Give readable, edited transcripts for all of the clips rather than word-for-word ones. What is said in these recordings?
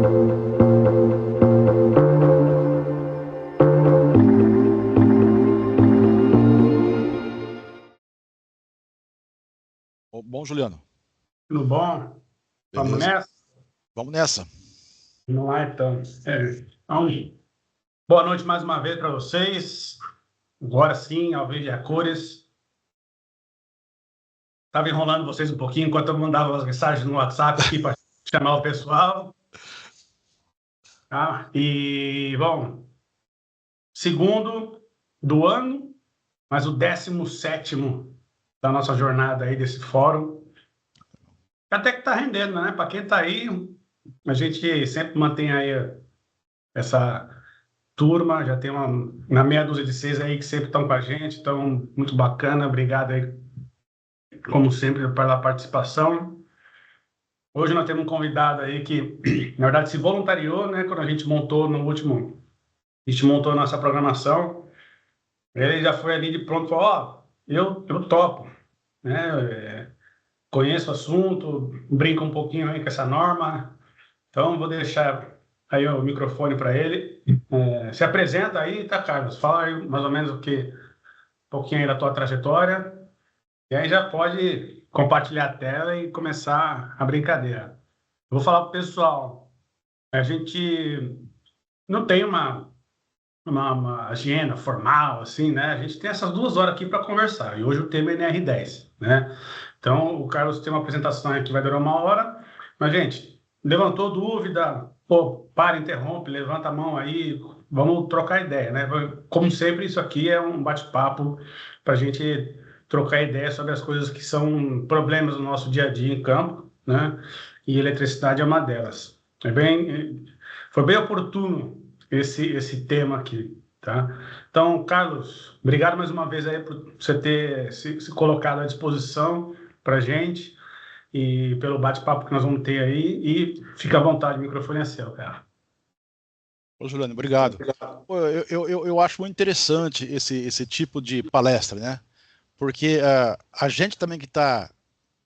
Bom, Juliano. Tudo bom? Vamos Beleza. nessa? Vamos nessa. Vamos lá, então. Então, boa noite mais uma vez para vocês. Agora sim, ao vivo e a cores. Estava enrolando vocês um pouquinho enquanto eu mandava as mensagens no WhatsApp aqui para chamar o pessoal. Tá? E, bom, segundo do ano, mas o 17º da nossa jornada aí desse fórum. Até que está rendendo, né? Para quem está aí, a gente sempre mantém aí essa turma, já tem uma meia dúzia de seis aí que sempre estão com a gente, então muito bacana, obrigado aí, como sempre, pela participação. Hoje nós temos um convidado aí que, na verdade, se voluntariou, né, quando a gente montou a gente montou a nossa programação, ele já foi ali de pronto, falou, ó, eu topo, né, conheço o assunto, brinco um pouquinho aí com essa norma, então vou deixar aí o microfone para ele. Se apresenta aí, tá, Carlos? Fala aí mais ou menos um pouquinho aí da tua trajetória, e aí já pode compartilhar a tela e começar a brincadeira. Eu vou falar para o pessoal, a gente não tem uma agenda formal, assim, né? A gente tem essas 2 horas aqui para conversar, e hoje o tema é NR10, né? Então, o Carlos tem uma apresentação aqui que vai durar 1 hora, mas, gente, levantou dúvida, pô, para, interrompe, levanta a mão aí, vamos trocar ideia, né? Como sempre, isso aqui é um bate-papo para a gente trocar ideia sobre as coisas que são problemas no nosso dia a dia em campo, né? E eletricidade é uma delas. Foi bem oportuno esse tema aqui, tá? Então, Carlos, obrigado mais uma vez aí por você ter se colocado à disposição para a gente e pelo bate-papo que nós vamos ter aí. E fica à vontade, o microfone é seu, cara. Ô, Juliano, obrigado. Pô, eu acho muito interessante esse tipo de palestra, né? Porque a gente também que está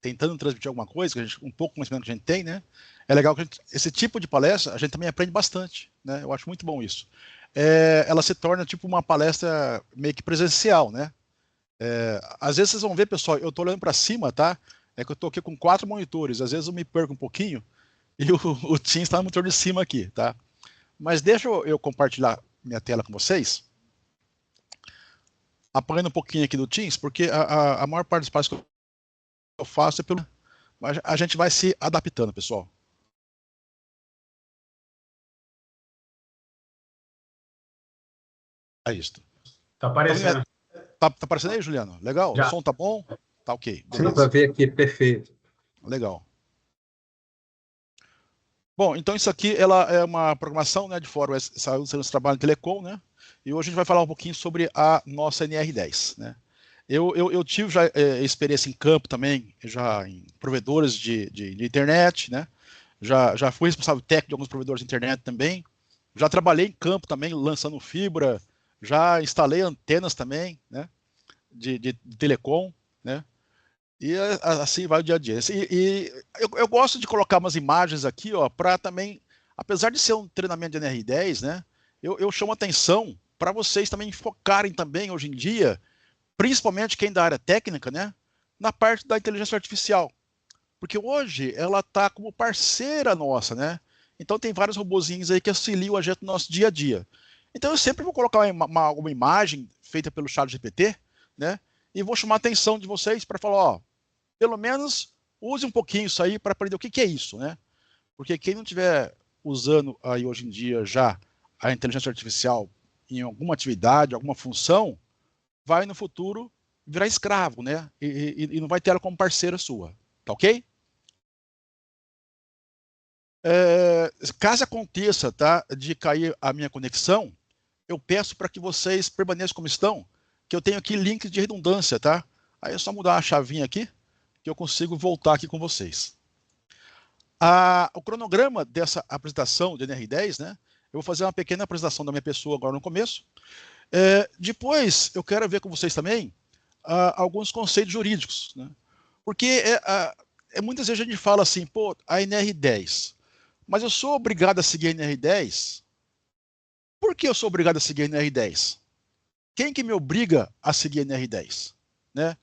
tentando transmitir alguma coisa, que um pouco conhecimento que a gente tem, né? É legal que esse tipo de palestra a gente também aprende bastante, né? Eu acho muito bom isso. Ela se torna tipo uma palestra meio que presencial, né? Às vezes vocês vão ver, pessoal, eu estou olhando para cima, tá? É que eu estou aqui com 4 monitores, às vezes eu me perco um pouquinho e o Teams está no monitor de cima aqui, tá? Mas deixa eu compartilhar minha tela com vocês, apagando um pouquinho aqui do Teams, porque a maior parte dos passos que eu faço é pelo... Mas a gente vai se adaptando, pessoal. É isso. Tá aparecendo. Tá aparecendo aí, Juliano? Legal? Já. O som tá bom? Tá ok. Dá para ver aqui, perfeito. Legal. Bom, então isso aqui ela é uma programação, né, de fórum, saiu do trabalho de Telecom, né? E hoje a gente vai falar um pouquinho sobre a nossa NR10, né? Eu tive já experiência em campo também, já em provedores de internet, né? Já fui responsável técnico de alguns provedores de internet também. Já trabalhei em campo também, lançando fibra. Já instalei antenas também, né? De telecom, né? E assim vai o dia a dia. E eu gosto de colocar umas imagens aqui, ó, para também, apesar de ser um treinamento de NR10, né? Eu chamo atenção para vocês também focarem também hoje em dia, principalmente quem da área técnica, né? Na parte da inteligência artificial. Porque hoje ela está como parceira nossa, né? Então tem vários robozinhos aí que auxiliam a gente no nosso dia a dia. Então eu sempre vou colocar alguma imagem feita pelo ChatGPT, né? E vou chamar a atenção de vocês para falar, ó, pelo menos use um pouquinho isso aí para aprender o que é isso, né? Porque quem não estiver usando aí hoje em dia já a inteligência artificial em alguma atividade, alguma função, vai no futuro virar escravo, né? E não vai ter ela como parceira sua, tá ok? Caso aconteça, tá, de cair a minha conexão, eu peço para que vocês permaneçam como estão, que eu tenho aqui links de redundância, tá? Aí é só mudar a chavinha aqui, que eu consigo voltar aqui com vocês. O cronograma dessa apresentação do NR10, né? Eu vou fazer uma pequena apresentação da minha pessoa agora no começo. Depois, eu quero ver com vocês também alguns conceitos jurídicos, né? Porque muitas vezes a gente fala assim, pô, a NR10, mas eu sou obrigado a seguir a NR10? Por que eu sou obrigado a seguir a NR10? Quem que me obriga a seguir a NR10? Né?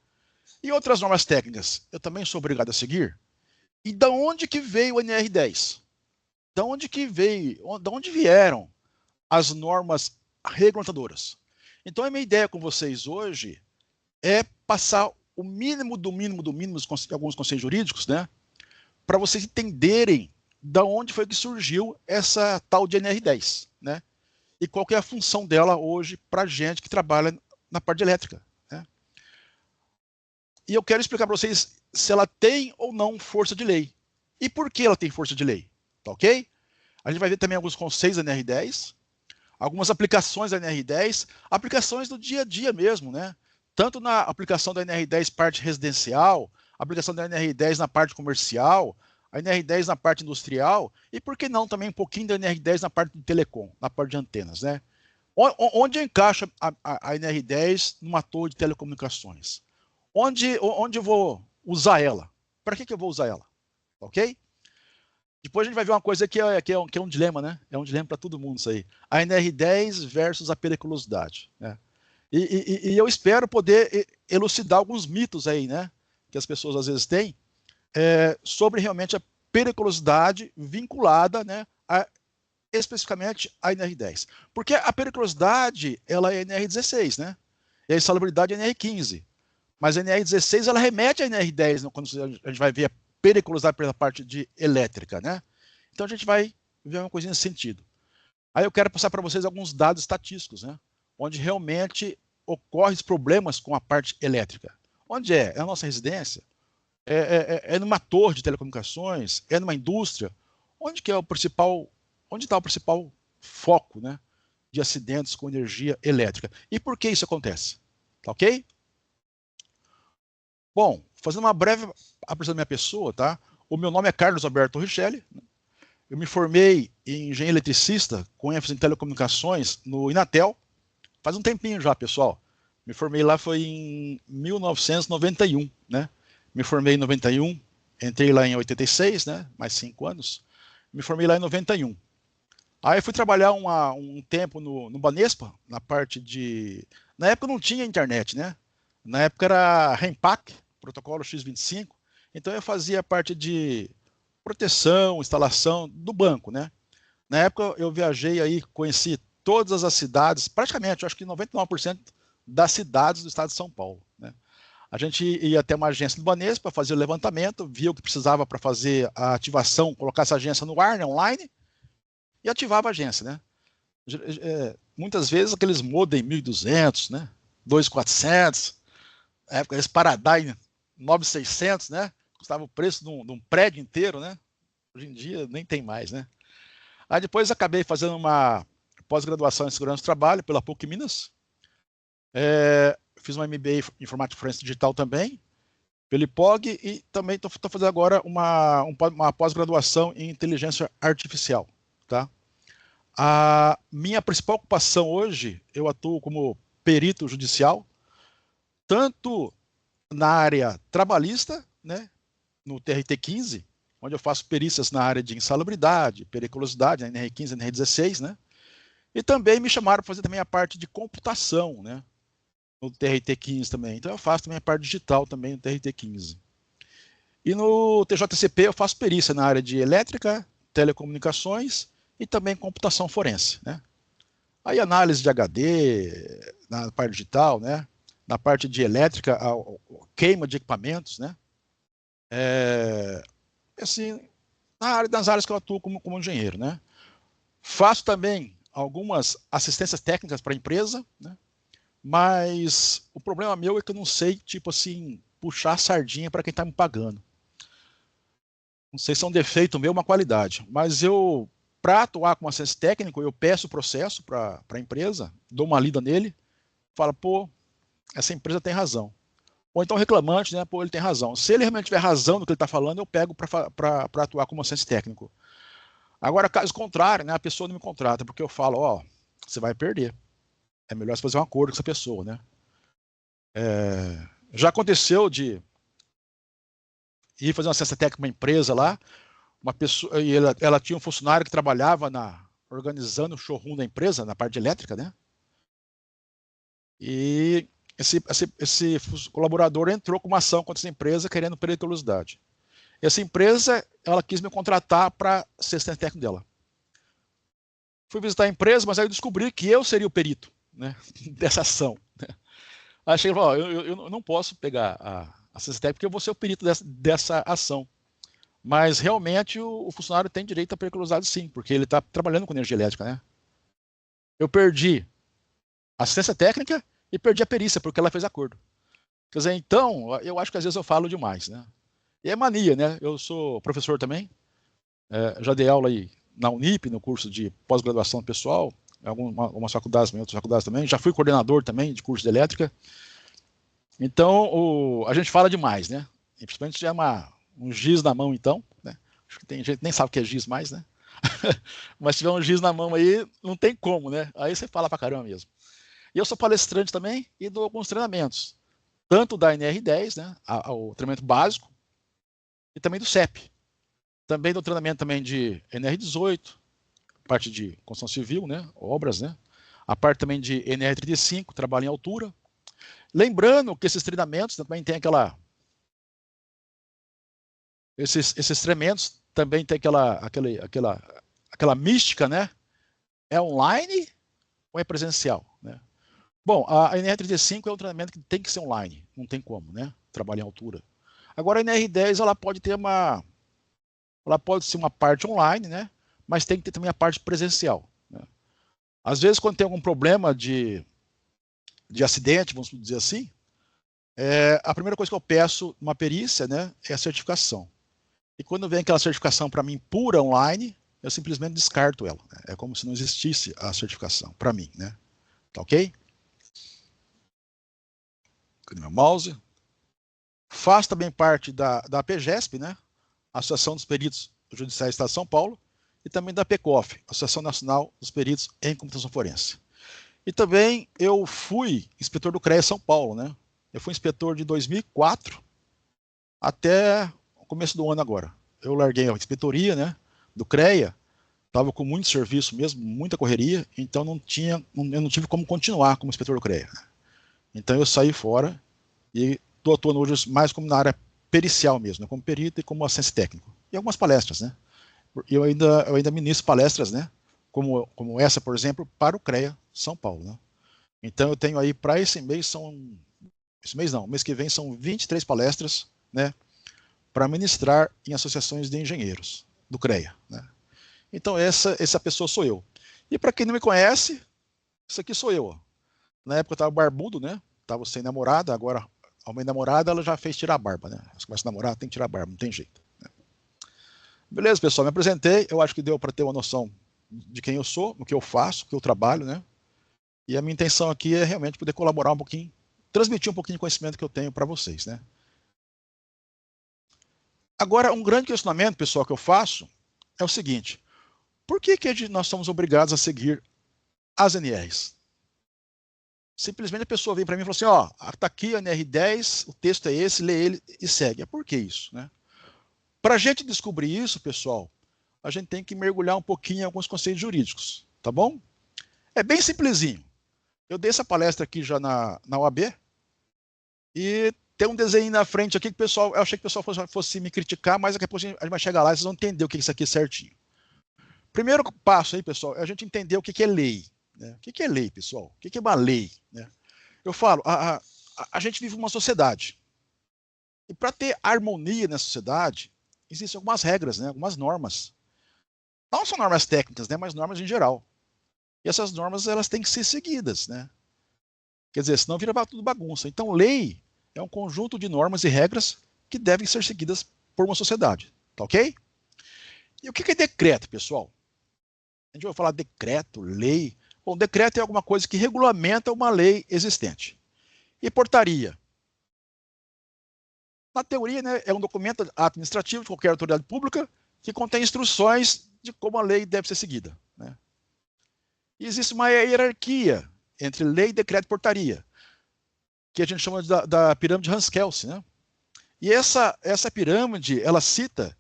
E outras normas técnicas, eu também sou obrigado a seguir? E da onde que veio o NR10? Da onde que veio? Da onde vieram as normas regulamentadoras? Então a minha ideia com vocês hoje é passar o mínimo do mínimo do mínimo de alguns conceitos jurídicos, né, para vocês entenderem da onde foi que surgiu essa tal de NR10, né, e qual que é a função dela hoje para a gente que trabalha na parte de elétrica. Né. E eu quero explicar para vocês se ela tem ou não força de lei. E por que ela tem força de lei, tá ok? A gente vai ver também alguns conceitos da NR10, algumas aplicações da NR10, aplicações do dia a dia mesmo, né? Tanto na aplicação da NR10 parte residencial, aplicação da NR10 na parte comercial, a NR10 na parte industrial, e por que não também um pouquinho da NR10 na parte de telecom, na parte de antenas, né? Onde encaixa a NR10 numa torre de telecomunicações? Onde eu vou usar ela? Para que eu vou usar ela? Ok? Depois a gente vai ver uma coisa que é um dilema, né? É um dilema para todo mundo isso aí. A NR10 versus a periculosidade. Né? E eu espero poder elucidar alguns mitos aí, né? Que as pessoas às vezes têm sobre realmente a periculosidade vinculada, né? Especificamente a NR10. Porque a periculosidade, ela é NR16, né? E a insalubridade é NR15. Mas a NR16, ela remete à NR10, né? Quando a gente vai ver a periculosidade pela parte de elétrica, né? Então a gente vai ver uma coisinha nesse sentido. Aí eu quero passar para vocês alguns dados estatísticos, né? Onde realmente ocorrem problemas com a parte elétrica. Onde é? É na nossa residência? É numa torre de telecomunicações? É numa indústria? Onde que é o principal? Onde está o principal foco, né, de acidentes com energia elétrica? E por que isso acontece? Tá ok? Bom, fazendo uma breve apresentação da minha pessoa, tá? O meu nome é Carlos Alberto Richelli. Eu me formei em engenheiro eletricista com ênfase em telecomunicações no Inatel. Faz um tempinho já, pessoal. Me formei lá foi em 1991, né? Me formei em 91, entrei lá em 86, né? Mais 5 anos. Me formei lá em 91. Aí eu fui trabalhar um tempo no Banespa, na parte de... Na época não tinha internet, né? Na época era REMPAC, protocolo X25. Então eu fazia parte de proteção, instalação do banco, né? Na época eu viajei aí, conheci todas as cidades, praticamente, eu acho que 99% das cidades do estado de São Paulo, né? A gente ia até uma agência do Banespa para fazer o levantamento, via o que precisava para fazer a ativação, colocar essa agência no ar, né, online, e ativava a agência, né? Muitas vezes aqueles modem 1200, né? 2400, na época esse Paradigm 9600, né? Custava o preço de um prédio inteiro, né? Hoje em dia nem tem mais, né? Aí depois acabei fazendo uma pós-graduação em segurança do trabalho pela PUC Minas. Fiz uma MBA em Informática Forense Digital também, pelo IPOG, e também estou fazendo agora uma pós-graduação em inteligência artificial, tá? A minha principal ocupação hoje, eu atuo como perito judicial, tanto na área trabalhista, né, no TRT15, onde eu faço perícias na área de insalubridade, periculosidade, na NR15 e NR16, né, e também me chamaram para fazer também a parte de computação, né, no TRT15 também. Então eu faço também a parte digital também no TRT15. E no TJCP eu faço perícia na área de elétrica, telecomunicações e também computação forense, né? Aí análise de HD, na parte digital, né? Na parte de elétrica, a queima de equipamentos, né? Assim, nas áreas que eu atuo como engenheiro, né? Faço também algumas assistências técnicas para a empresa, né? Mas o problema meu é que eu não sei, tipo assim, puxar a sardinha para quem está me pagando. Não sei se é um defeito meu ou uma qualidade, mas eu, para atuar como assistente técnico, eu peço o processo para a empresa, dou uma lida nele, falo, pô, essa empresa tem razão. Ou então o reclamante, né, pô, ele tem razão. Se ele realmente tiver razão no que ele está falando, eu pego para atuar como assistente técnico. Agora, caso contrário, né, a pessoa não me contrata, porque eu falo, ó, você vai perder. É melhor você fazer um acordo com essa pessoa, né? Já aconteceu de ir fazer uma assistência técnica para uma empresa lá, uma pessoa, e ela tinha um funcionário que trabalhava organizando o showroom da empresa, na parte elétrica, né? E esse colaborador entrou com uma ação contra essa empresa querendo periculosidade. Essa empresa, ela quis me contratar para ser assistente técnico dela. Fui visitar a empresa, mas aí eu descobri que eu seria o perito, né, dessa ação. Aí cheguei e falei, eu não posso pegar a assistência técnica porque eu vou ser o perito dessa ação. Mas realmente o funcionário tem direito à periculosidade sim, porque ele está trabalhando com energia elétrica, né? Eu perdi a assistência técnica e perdi a perícia, porque ela fez acordo. Quer dizer, então, eu acho que às vezes eu falo demais, né? E é mania, né? Eu sou professor também, já dei aula aí na Unip, no curso de pós-graduação pessoal, em algumas faculdades, em outras faculdades também. Já fui coordenador também de curso de elétrica. Então, a gente fala demais, né? E principalmente já é um giz na mão, então, né? Acho que tem gente que nem sabe o que é giz mais, né? Mas se tiver um giz na mão aí, não tem como, né? Aí você fala pra caramba mesmo. E eu sou palestrante também e dou alguns treinamentos, tanto da NR10, né, o treinamento básico, e também do CEP. Também dou treinamento também de NR18, parte de construção civil, né, obras, né, a parte também de NR35, trabalho em altura. Lembrando que esses treinamentos também tem esses treinamentos também tem aquela mística, né? É online ou é presencial, né? Bom, a NR35 é um treinamento que tem que ser online, não tem como, né? Trabalhar em altura. Agora a NR10 ela pode ser uma parte online, né? Mas tem que ter também a parte presencial, né? Às vezes quando tem algum problema de acidente, vamos dizer assim, a primeira coisa que eu peço uma perícia, né, é a certificação. E quando vem aquela certificação para mim pura online, eu simplesmente descarto ela, né? É como se não existisse a certificação para mim, né? Tá ok? Cadê meu mouse? Faz também parte da APGESP, né? Associação dos Peritos Judiciais do Estado de São Paulo, e também da PECOF, Associação Nacional dos Peritos em Computação Forense. E também eu fui inspetor do CREA São Paulo, né? Eu fui inspetor de 2004 até o começo do ano agora. Eu larguei a inspetoria, né, do CREA, estava com muito serviço mesmo, muita correria, então eu não tive como continuar como inspetor do CREA. Então eu saí fora e estou atuando hoje mais como na área pericial mesmo, né, como perito e como assistente técnico. E algumas palestras, né? Eu ainda ministro palestras, né? Como essa, por exemplo, para o CREA São Paulo, né? Então eu tenho aí para esse mês mês que vem são 23 palestras, né, para ministrar em associações de engenheiros do CREA, né? Então essa pessoa sou eu. E para quem não me conhece, isso aqui sou eu, ó. Na época eu estava barbudo, né? Tava sem namorada, agora a minha namorada ela já fez tirar a barba, né? Você começa a namorar, tem que tirar a barba, não tem jeito, né? Beleza, pessoal, me apresentei, eu acho que deu para ter uma noção de quem eu sou, o que eu faço, o que eu trabalho, né? E a minha intenção aqui é realmente poder colaborar um pouquinho, transmitir um pouquinho de conhecimento que eu tenho para vocês, né? Agora, um grande questionamento, pessoal, que eu faço é o seguinte: por que nós somos obrigados a seguir as NRs? Simplesmente a pessoa vem para mim e fala assim, ó, tá aqui a NR10, o texto é esse, lê ele e segue. Por que isso, né? Para a gente descobrir isso, pessoal, a gente tem que mergulhar um pouquinho em alguns conceitos jurídicos, tá bom? É bem simplesinho. Eu dei essa palestra aqui já na OAB e tem um desenho na frente aqui que o pessoal, eu achei que o pessoal fosse me criticar, mas daqui a pouco a gente vai chegar lá e vocês vão entender o que é isso aqui certinho. Primeiro passo aí, pessoal, é a gente entender o que é lei, né? O que é lei, pessoal? O que é uma lei, né? Eu falo, a gente vive uma sociedade. E para ter harmonia na sociedade, existem algumas regras, né? Algumas normas. Não são normas técnicas, né? Mas normas em geral. E essas normas elas têm que ser seguidas, né? Quer dizer, senão vira tudo bagunça. Então, lei é um conjunto de normas e regras que devem ser seguidas por uma sociedade. Tá ok? E o que é decreto, pessoal? A gente vai falar decreto, lei. Bom, decreto é alguma coisa que regulamenta uma lei existente. E portaria? Na teoria, né, é um documento administrativo de qualquer autoridade pública que contém instruções de como a lei deve ser seguida, né? E existe uma hierarquia entre lei, decreto e portaria, que a gente chama da pirâmide Hans-Kelsen, né? E essa pirâmide, ela cita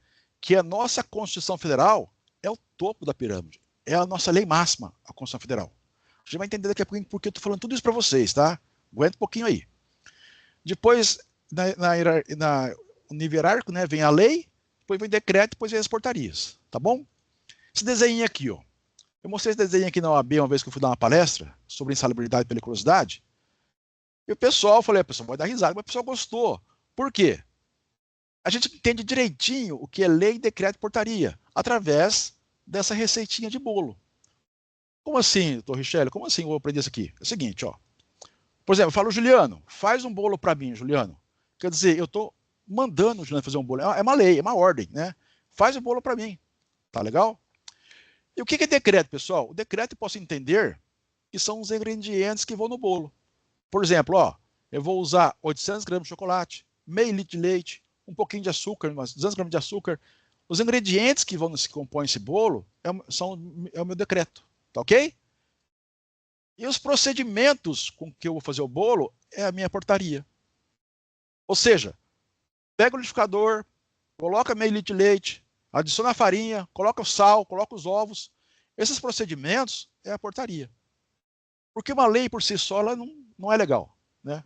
que a nossa Constituição Federal é o topo da pirâmide. É a nossa lei máxima, a Constituição Federal. A gente vai entender daqui a pouquinho porque eu estou falando tudo isso para vocês, tá? Aguenta um pouquinho aí. Depois, no nível hierárquico, né, vem a lei, depois vem o decreto, depois vem as portarias, tá bom? Esse desenho aqui, ó. Eu mostrei esse desenho aqui na OAB uma vez que eu fui dar uma palestra sobre insalubridade e periculosidade. E o pessoal, falei, a pessoa vai dar risada, mas o pessoal gostou. Por quê? A gente entende direitinho o que é lei, decreto e portaria, através dessa receitinha de bolo. Como assim, doutor Richelle? Como assim eu vou aprender isso aqui? É o seguinte, ó. Por exemplo, eu falo, Juliano, faz um bolo para mim, Juliano. Quer dizer, eu estou mandando o Juliano fazer um bolo. É uma lei, é uma ordem, né? Faz o bolo para mim. Tá legal? E o que é decreto, pessoal? O decreto eu posso entender que são os ingredientes que vão no bolo. Por exemplo, ó, eu vou usar 800 gramas de chocolate, meio litro de leite, um pouquinho de açúcar, umas 200 gramas de açúcar. Os ingredientes que compõem esse bolo é o meu decreto, tá ok? E os procedimentos com que eu vou fazer o bolo é a minha portaria. Ou seja, pega o liquidificador, coloca meio litro de leite, adiciona a farinha, coloca o sal, coloca os ovos. Esses procedimentos é a portaria. Porque uma lei por si só ela não é legal, né?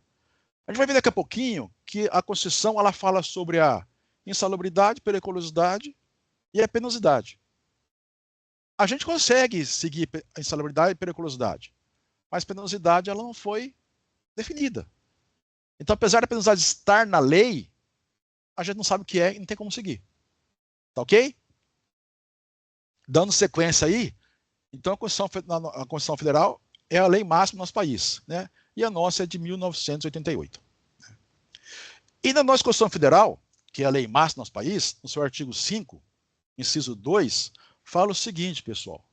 A gente vai ver daqui a pouquinho que a Constituição ela fala sobre a insalubridade, periculosidade e a penosidade. A gente consegue seguir a insalubridade e periculosidade, mas a penosidade ela não foi definida. Então, apesar da penosidade estar na lei, a gente não sabe o que é e não tem como seguir. Tá ok? Dando sequência aí, então a Constituição Federal é a lei máxima do nosso país, né? E a nossa é de 1988. E na nossa Constituição Federal, que é a lei máxima do nosso país, no seu artigo 5, inciso 2, fala o seguinte, pessoal.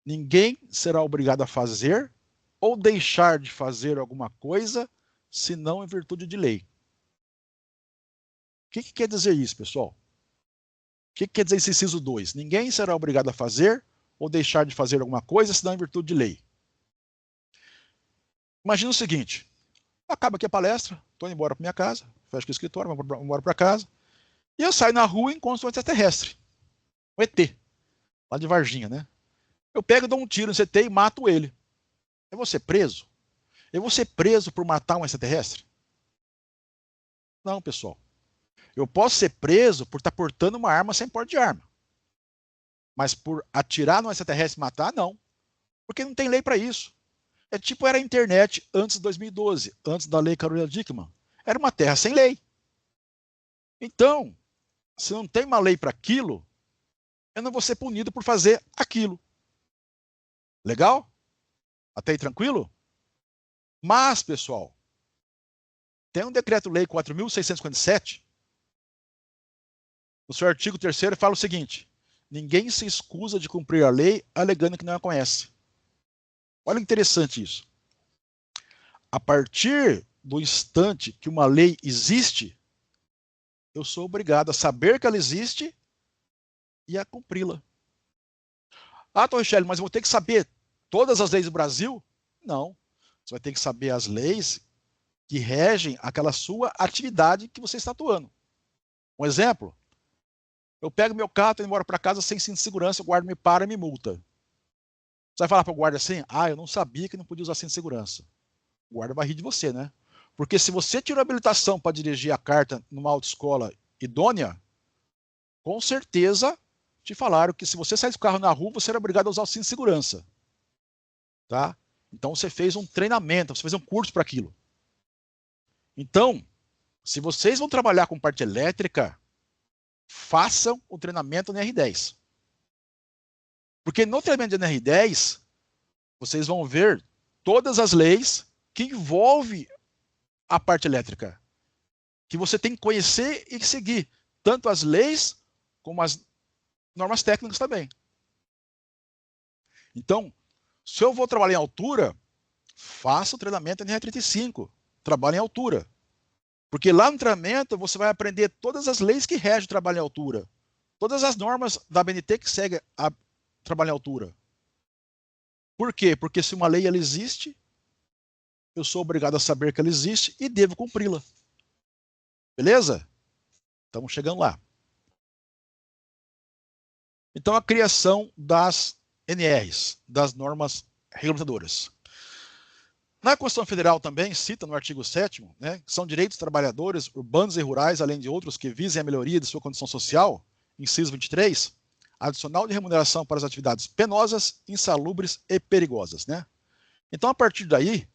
Ninguém será obrigado a fazer ou deixar de fazer alguma coisa, senão em virtude de lei. O que quer dizer isso, pessoal? O que quer dizer esse inciso 2? Ninguém será obrigado a fazer ou deixar de fazer alguma coisa, senão em virtude de lei. Imagina o seguinte, acaba aqui a palestra, estou indo embora para minha casa, fecho o escritório, vou embora para casa, e eu saio na rua e encontro um extraterrestre, um ET, lá de Varginha, né? Eu pego, dou um tiro no ET e mato ele. Eu vou ser preso? Eu vou ser preso por matar um extraterrestre? Não, pessoal. Eu posso ser preso por estar portando uma arma sem porte de arma. Mas por atirar no extraterrestre e matar, não. Porque não tem lei para isso. É tipo era a internet antes de 2012, antes da lei Carolina Dickmann. Era uma terra sem lei. Então, se não tem uma lei para aquilo, eu não vou ser punido por fazer aquilo. Legal? Até aí tranquilo? Mas, pessoal, tem um decreto-lei 4.657, no seu artigo 3º fala o seguinte, ninguém se escusa de cumprir a lei alegando que não a conhece. Olha que interessante isso. A partir do instante que uma lei existe, eu sou obrigado a saber que ela existe e a cumpri-la. Ah, Torricelli, mas eu vou ter que saber todas as leis do Brasil? Não. Você vai ter que saber as leis que regem aquela sua atividade que você está atuando. Um exemplo, eu pego meu carro, estou indo embora para casa sem cinto de segurança, o guarda me para e me multa. Você vai falar para o guarda assim, eu não sabia que não podia usar cinto de segurança. O guarda vai rir de você, né? Porque se você tirou a habilitação para dirigir a carta numa autoescola idônea, com certeza te falaram que se você sair do carro na rua, você era obrigado a usar o cinto de segurança. Tá? Então você fez um treinamento, você fez um curso para aquilo. Então, se vocês vão trabalhar com parte elétrica, façam o treinamento no NR10. Porque no treinamento de NR10, vocês vão ver todas as leis que envolvem a parte elétrica. Que você tem que conhecer e seguir. Tanto as leis, como as normas técnicas também. Então, se eu vou trabalhar em altura, faça o treinamento NR35. Trabalhe em altura. Porque lá no treinamento você vai aprender todas as leis que regem o trabalho em altura. Todas as normas da ABNT que seguem a trabalho em altura. Por quê? Porque se uma lei ela existe, eu sou obrigado a saber que ela existe e devo cumpri-la. Beleza? Estamos chegando lá. Então, a criação das NRs, das normas regulamentadoras. Na Constituição Federal também cita no artigo 7º, né, que são direitos dos trabalhadores urbanos e rurais, além de outros que visem a melhoria de sua condição social, inciso 23, adicional de remuneração para as atividades penosas, insalubres e perigosas. Né? Então, a partir daí,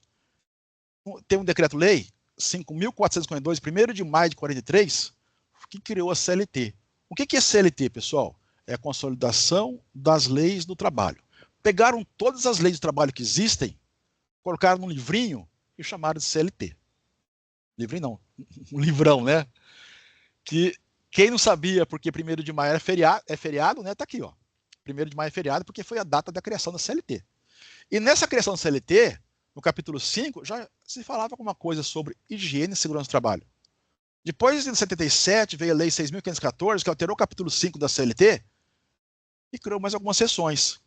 tem um decreto-lei 5.452, 1º de maio de 43, que criou a CLT. O que é CLT, pessoal? É a consolidação das leis do trabalho. Pegaram todas as leis do trabalho que existem, colocaram num livrinho e chamaram de CLT. Livrinho não, um livrão, né? Que quem não sabia porque 1º de maio é feriado, né? Tá aqui, ó. 1º de maio é feriado porque foi a data da criação da CLT. E nessa criação da CLT, no capítulo 5, já se falava alguma coisa sobre higiene e segurança do trabalho. Depois, em 77, veio a Lei 6.514, que alterou o capítulo 5 da CLT e criou mais algumas seções.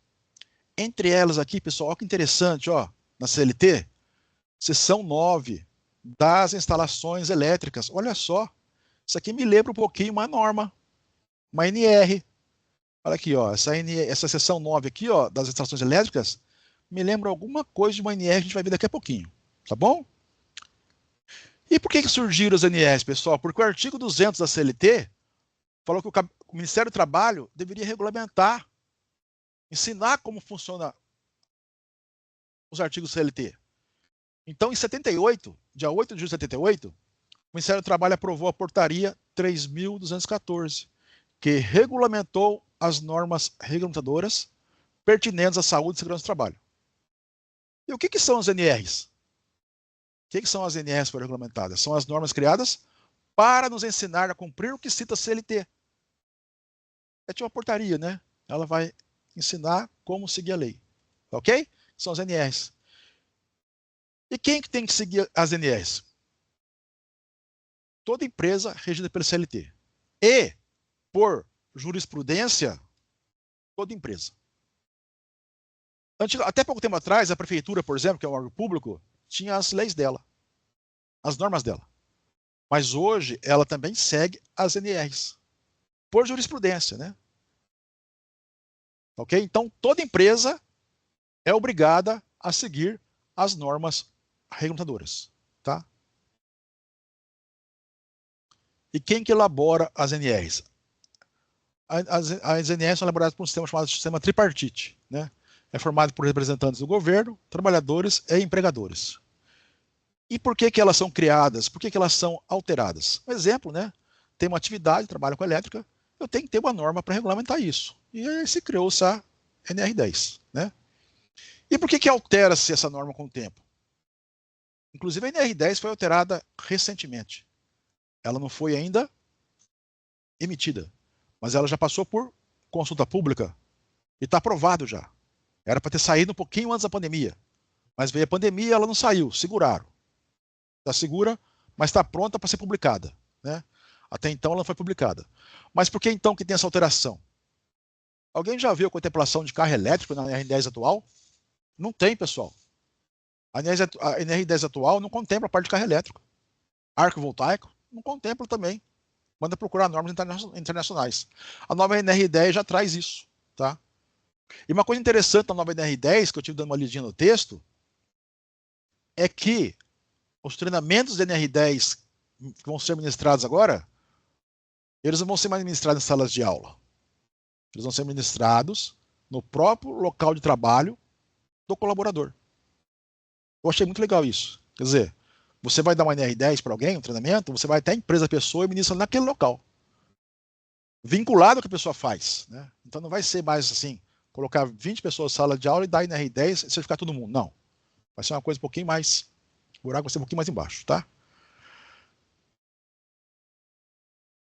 Entre elas aqui, pessoal, olha que interessante, ó, na CLT, seção 9 das instalações elétricas. Olha só, isso aqui me lembra um pouquinho uma norma, uma NR. Olha aqui, ó, essa seção 9 aqui, ó, das instalações elétricas, me lembra alguma coisa de uma NR que a gente vai ver daqui a pouquinho, tá bom? E por que surgiram as NRs, pessoal? Porque o artigo 200 da CLT falou que o Ministério do Trabalho deveria regulamentar, ensinar como funciona os artigos CLT. Então, em 78, dia 8 de julho de 78, o Ministério do Trabalho aprovou a portaria 3.214, que regulamentou as normas regulamentadoras pertinentes à saúde e segurança do trabalho. E o que são as NRs? O que são as NRs que foram regulamentadas? São as normas criadas para nos ensinar a cumprir o que cita a CLT. É tipo uma portaria, né? Ela vai ensinar como seguir a lei. Ok? São as NRs. E quem que tem que seguir as NRs? Toda empresa regida pelo CLT. E, por jurisprudência, toda empresa. Até pouco tempo atrás, a prefeitura, por exemplo, que é um órgão público, tinha as leis dela, as normas dela. Mas hoje ela também segue as NRs, por jurisprudência, né? Ok? Então, toda empresa é obrigada a seguir as normas regulamentadoras, tá? E quem que elabora as NRs? As NRs são elaboradas por um sistema chamado sistema tripartite, né? É formado por representantes do governo, trabalhadores e empregadores. E por que elas são criadas? Por que elas são alteradas? Um exemplo, né? Tem uma atividade, trabalho com elétrica, eu tenho que ter uma norma para regulamentar isso. E aí se criou-se a NR10, né? E por que altera-se essa norma com o tempo? Inclusive a NR10 foi alterada recentemente. Ela não foi ainda emitida, mas ela já passou por consulta pública e está aprovado já. Era para ter saído um pouquinho antes da pandemia, mas veio a pandemia e ela não saiu, seguraram. Está segura, mas está pronta para ser publicada, né? Até então ela não foi publicada. Mas por que então que tem essa alteração? Alguém já viu a contemplação de carro elétrico na NR10 atual? Não tem, pessoal. A NR10 atual não contempla a parte de carro elétrico. Arco voltaico não contempla também. Manda procurar normas internacionais. A nova NR10 já traz isso, tá? E uma coisa interessante da nova NR10, que eu tive dando uma lidinha no texto, é que os treinamentos da NR10 que vão ser ministrados agora, eles não vão ser mais ministrados em salas de aula. Eles vão ser ministrados no próprio local de trabalho do colaborador. Eu achei muito legal isso. Quer dizer, você vai dar uma NR10 para alguém, um treinamento, você vai até a empresa da pessoa e ministra naquele local. Vinculado ao que a pessoa faz, né? Então não vai ser mais assim, colocar 20 pessoas na sala de aula e dar NR10 e certificar todo mundo. Não. Vai ser uma coisa um pouquinho mais... O buraco vai ser um pouquinho mais embaixo, tá?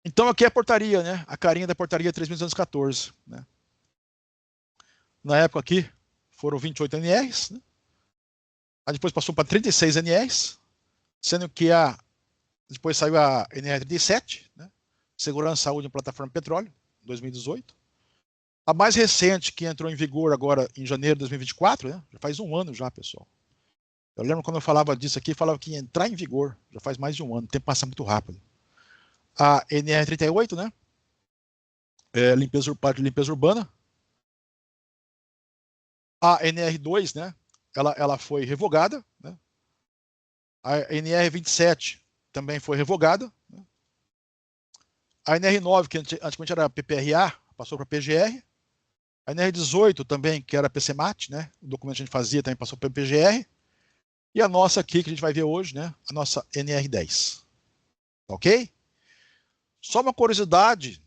Então aqui é a portaria, né? A carinha da portaria 3.214, né? Na época aqui foram 28 NRs, né? Aí depois passou para 36 NRs, sendo que depois saiu a NR37, né? Segurança e Saúde em Plataforma Petróleo, 2018. A mais recente, que entrou em vigor agora em janeiro de 2024, né? Já faz um ano já, pessoal. Eu lembro quando eu falava disso aqui, falava que ia entrar em vigor, já faz mais de um ano, o tempo passa muito rápido. A NR38, né? parte de limpeza urbana. A NR2, né, ela foi revogada, né? A NR27 também foi revogada, né? A NR9, que antigamente era PPRA, passou para PGR. A NR18 também, que era PCMAT, né? O documento que a gente fazia também passou para PGR. E a nossa aqui, que a gente vai ver hoje, né? A nossa NR10. Ok? Só uma curiosidade.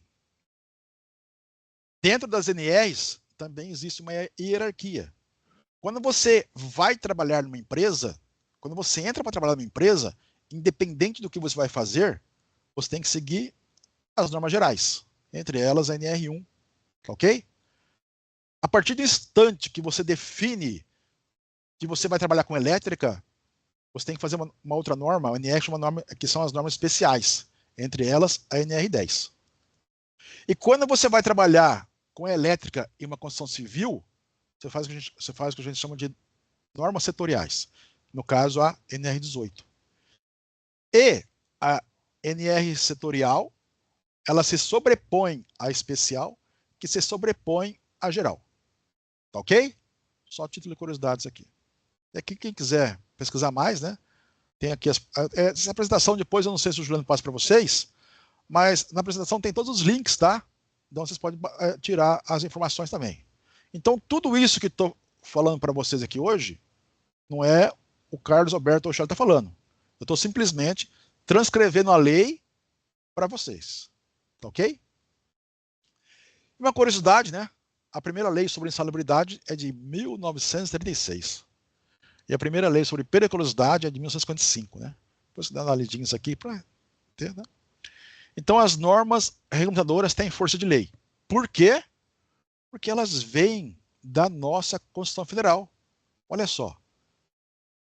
Dentro das NRs também existe uma hierarquia. Quando você vai trabalhar numa empresa, quando você entra para trabalhar numa empresa, independente do que você vai fazer, você tem que seguir as normas gerais. Entre elas a NR1. Ok? A partir do instante que você define que você vai trabalhar com elétrica, você tem que fazer uma outra norma, a NR, uma norma, que são as normas especiais. Entre elas, a NR10. E quando você vai trabalhar com elétrica e uma construção civil, você faz o que a gente chama de normas setoriais. No caso, a NR18. E a NR setorial, ela se sobrepõe à especial, que se sobrepõe à geral. Tá ok? Só título de curiosidades aqui. E aqui, quem quiser pesquisar mais, né? Tem aqui essa apresentação depois, eu não sei se o Juliano passa para vocês, mas na apresentação tem todos os links, tá? Então vocês podem tirar as informações também. Então tudo isso que estou falando para vocês aqui hoje, não é o Carlos Alberto Ochoa está falando. Eu estou simplesmente transcrevendo a lei para vocês. Tá ok? E uma curiosidade, né? A primeira lei sobre insalubridade é de 1936. E a primeira lei sobre periculosidade é de 1955, né? Depois você dá uma lidinha isso aqui para ter, né? Então as normas regulamentadoras têm força de lei. Por quê? Porque elas vêm da nossa Constituição Federal. Olha só.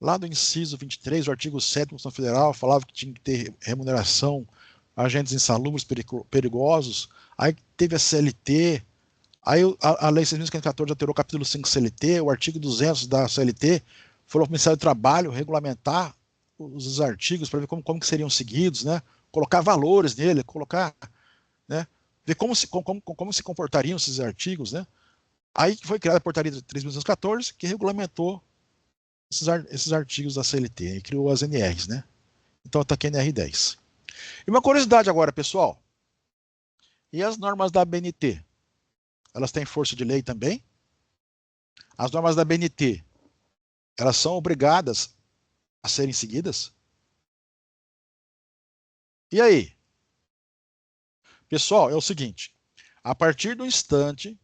Lá do inciso 23, o artigo 7º da Constituição Federal falava que tinha que ter remuneração a agentes insalubres perigosos. Aí teve a CLT. Aí a Lei 6.514 alterou o capítulo 5 CLT. O artigo 200 da CLT falou para o Ministério do Trabalho regulamentar os artigos para ver como que seriam seguidos, né? Colocar valores nele, colocar, né? Ver como se comportariam esses artigos, né? Aí foi criada a portaria 3.214, que regulamentou esses artigos da CLT e criou as NRs, né? Então está aqui a NR10. E uma curiosidade agora, pessoal. E as normas da ABNT? Elas têm força de lei também? As normas da ABNT, elas são obrigadas a serem seguidas? E aí? Pessoal, é o seguinte. A partir do instante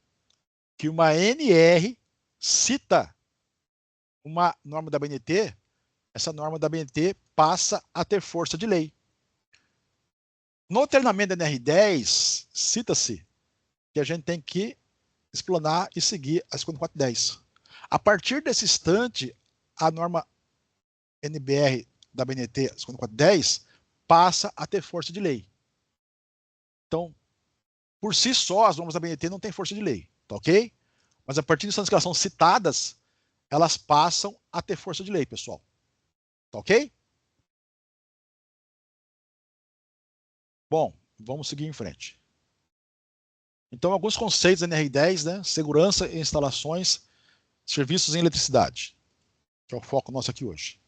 que uma NR cita uma norma da ABNT, essa norma da ABNT passa a ter força de lei. No treinamento da NR10, cita-se que a gente tem que explanar e seguir a 5410. A partir desse instante, a norma NBR da ABNT 5410 passa a ter força de lei. Então, por si só, as normas da ABNT não têm força de lei, tá ok? Mas a partir do instante que elas são citadas, elas passam a ter força de lei, pessoal. Tá ok? Bom, vamos seguir em frente. Então, alguns conceitos da NR10, né? Segurança em instalações, serviços em eletricidade, que é o foco nosso aqui hoje.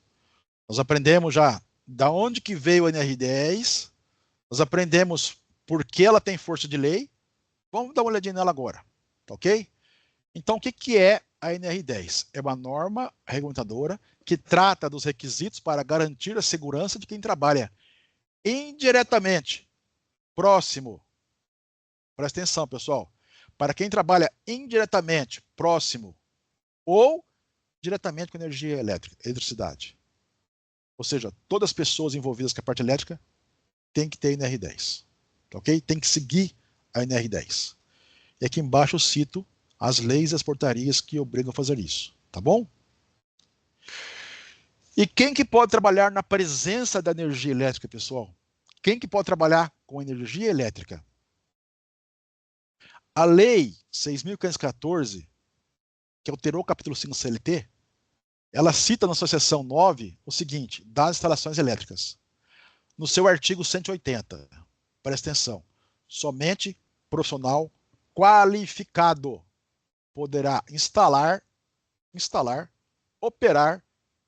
Nós aprendemos já da onde que veio a NR10, nós aprendemos por que ela tem força de lei. Vamos dar uma olhadinha nela agora, tá ok? Então, o que que é a NR10? É uma norma regulamentadora que trata dos requisitos para garantir a segurança de quem trabalha indiretamente, próximo. Presta atenção, pessoal. Para quem trabalha indiretamente, próximo ou diretamente com energia elétrica, eletricidade. Ou seja, todas as pessoas envolvidas com a parte elétrica têm que ter NR10. Ok? Tem que seguir a NR10. E aqui embaixo eu cito as leis e as portarias que obrigam a fazer isso. Tá bom? E quem que pode trabalhar na presença da energia elétrica, pessoal? Quem que pode trabalhar com energia elétrica? A Lei 6.514, que alterou o capítulo 5 do CLT, ela cita na sua seção 9 o seguinte, das instalações elétricas. No seu artigo 180, presta atenção, somente profissional qualificado poderá instalar, operar,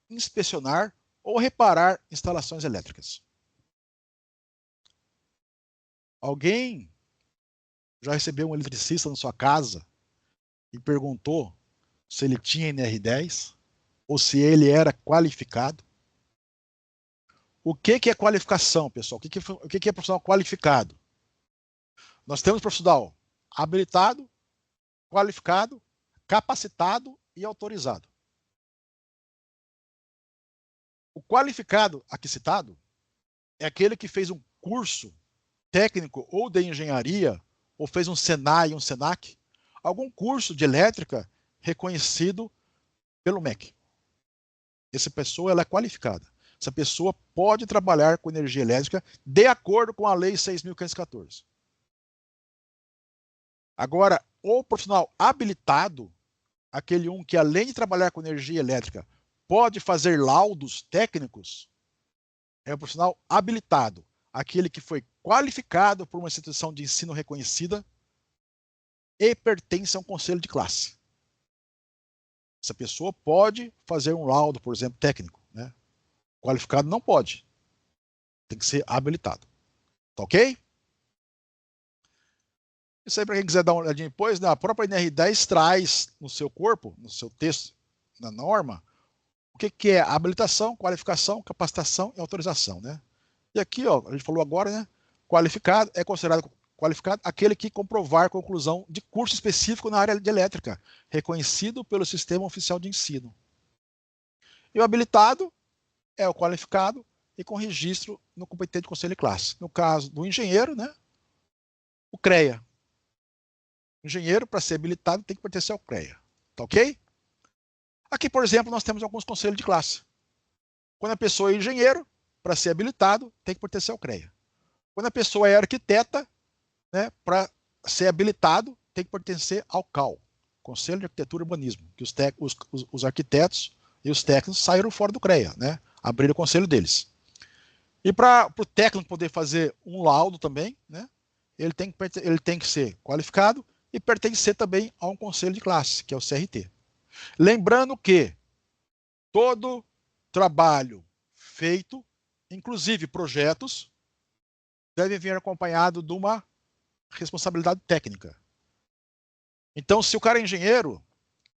inspecionar ou reparar instalações elétricas. Alguém já recebeu um eletricista na sua casa e perguntou se ele tinha NR10 ou se ele era qualificado? O que é qualificação, pessoal? O que é profissional qualificado? Nós temos profissional habilitado, qualificado, capacitado e autorizado. O qualificado aqui citado é aquele que fez um curso técnico ou de engenharia, ou fez um Senai, um Senac, algum curso de elétrica reconhecido pelo MEC. Essa pessoa ela é qualificada. Essa pessoa pode trabalhar com energia elétrica de acordo com a Lei 6.514. Agora, o profissional habilitado, aquele que além de trabalhar com energia elétrica, pode fazer laudos técnicos, é o profissional habilitado, aquele que foi qualificado por uma instituição de ensino reconhecida e pertence a um conselho de classe. Essa pessoa pode fazer um laudo, por exemplo, técnico, né? Qualificado não pode. Tem que ser habilitado. Tá ok? Isso aí, para quem quiser dar uma olhadinha depois, né? A própria NR10 traz no seu corpo, no seu texto, na norma, o que é habilitação, qualificação, capacitação e autorização, né? E aqui, ó, a gente falou agora, né? Qualificado é considerado qualificado aquele que comprovar a conclusão de curso específico na área de elétrica, reconhecido pelo Sistema Oficial de Ensino. E o habilitado é o qualificado e com registro no competente conselho de classe. No caso do engenheiro, né? O CREA. O engenheiro, para ser habilitado, tem que pertencer ao CREA. Tá ok? Aqui, por exemplo, nós temos alguns conselhos de classe. Quando a pessoa é engenheiro, para ser habilitado, tem que pertencer ao CREA. Quando a pessoa é arquiteta, né, para ser habilitado, tem que pertencer ao CAU, Conselho de Arquitetura e Urbanismo, que os arquitetos e os técnicos saíram fora do CREA, né, abriram o conselho deles. E para o técnico poder fazer um laudo também, né, ele tem que ser qualificado e pertencer também a um conselho de classe, que é o CRT. Lembrando que todo trabalho feito, inclusive projetos, deve vir acompanhado de uma responsabilidade técnica. Então, se o cara é engenheiro,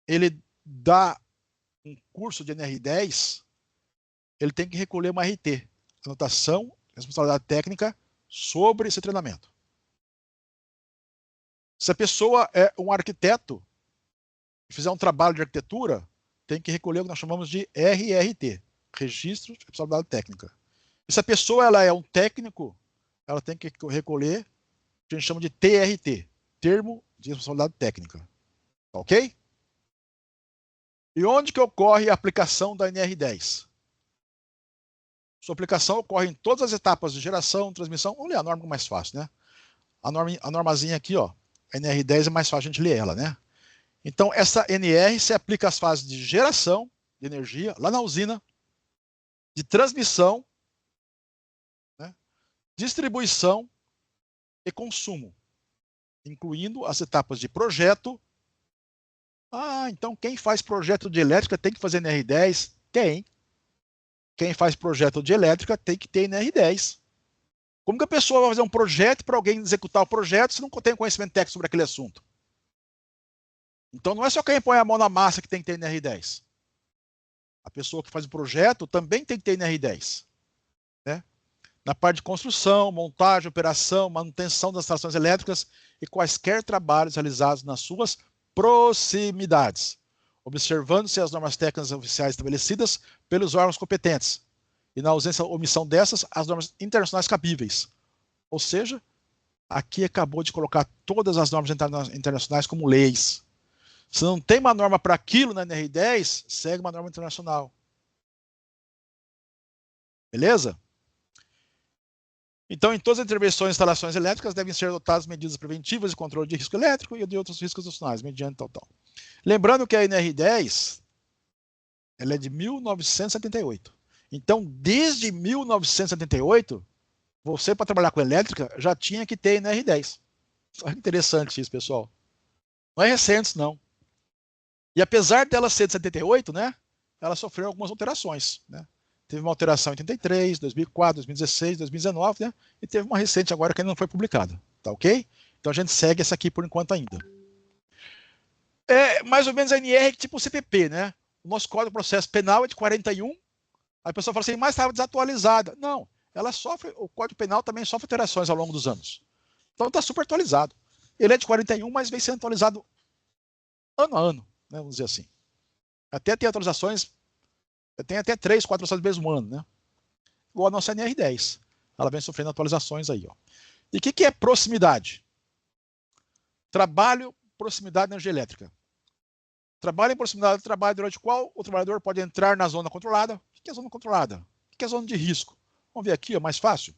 ele dá um curso de NR10, ele tem que recolher uma RT, anotação, responsabilidade técnica, sobre esse treinamento. Se a pessoa é um arquiteto e fizer um trabalho de arquitetura, tem que recolher o que nós chamamos de RRT, Registro de Responsabilidade Técnica. E se a pessoa ela é um técnico, ela tem que recolher o que a gente chama de TRT, Termo de Responsabilidade Técnica. Tá ok? E onde que ocorre a aplicação da NR10? Sua aplicação ocorre em todas as etapas de geração, transmissão. Vamos ler a norma mais fácil, né? A normazinha aqui, ó, a NR10 é mais fácil a gente ler ela, né? Então, essa NR se aplica às fases de geração de energia, lá na usina, de transmissão, né, distribuição e consumo, incluindo as etapas de projeto. Ah, então quem faz projeto de elétrica tem que fazer NR10? Tem. Quem faz projeto de elétrica tem que ter NR10. Como que a pessoa vai fazer um projeto para alguém executar o projeto se não tem conhecimento técnico sobre aquele assunto? Então não é só quem põe a mão na massa que tem que ter NR10. A pessoa que faz o projeto também tem que ter NR10. Né? Na parte de construção, montagem, operação, manutenção das instalações elétricas e quaisquer trabalhos realizados nas suas proximidades, observando-se as normas técnicas oficiais estabelecidas pelos órgãos competentes e, na ausência ou omissão dessas, as normas internacionais cabíveis. Ou seja, aqui acabou de colocar todas as normas internacionais como leis. Se não tem uma norma para aquilo na NR10, segue uma norma internacional. Beleza? Então, em todas as intervenções e instalações elétricas devem ser adotadas medidas preventivas de controle de risco elétrico e de outros riscos adicionais, mediante tal. Lembrando que a NR10 ela é de 1978. Então, desde 1978, você, para trabalhar com elétrica, já tinha que ter NR10. Olha que interessante isso, pessoal. Não é recente, não. E apesar dela ser de 78, né, ela sofreu algumas alterações, né? Teve uma alteração em 83, 2004, 2016, 2019, né? E teve uma recente agora que ainda não foi publicada, tá ok? Então a gente segue essa aqui por enquanto ainda. É mais ou menos a NR tipo CPP, né? O nosso Código de Processo Penal é de 41. Aí a pessoa fala assim, mas estava desatualizada. Não, ela sofre, o Código Penal também sofre alterações ao longo dos anos. Então está super atualizado. Ele é de 41, mas vem sendo atualizado ano a ano, né? Vamos dizer assim. Até tem atualizações, tem até 3, 4 atualizações no mesmo ano, né? Igual a nossa NR10. Ela vem sofrendo atualizações aí, ó. E o que é proximidade? Trabalho, proximidade de energia elétrica. Trabalho em proximidade do trabalho durante o qual o trabalhador pode entrar na zona controlada. O que é zona controlada? O que é zona de risco? Vamos ver aqui, é mais fácil.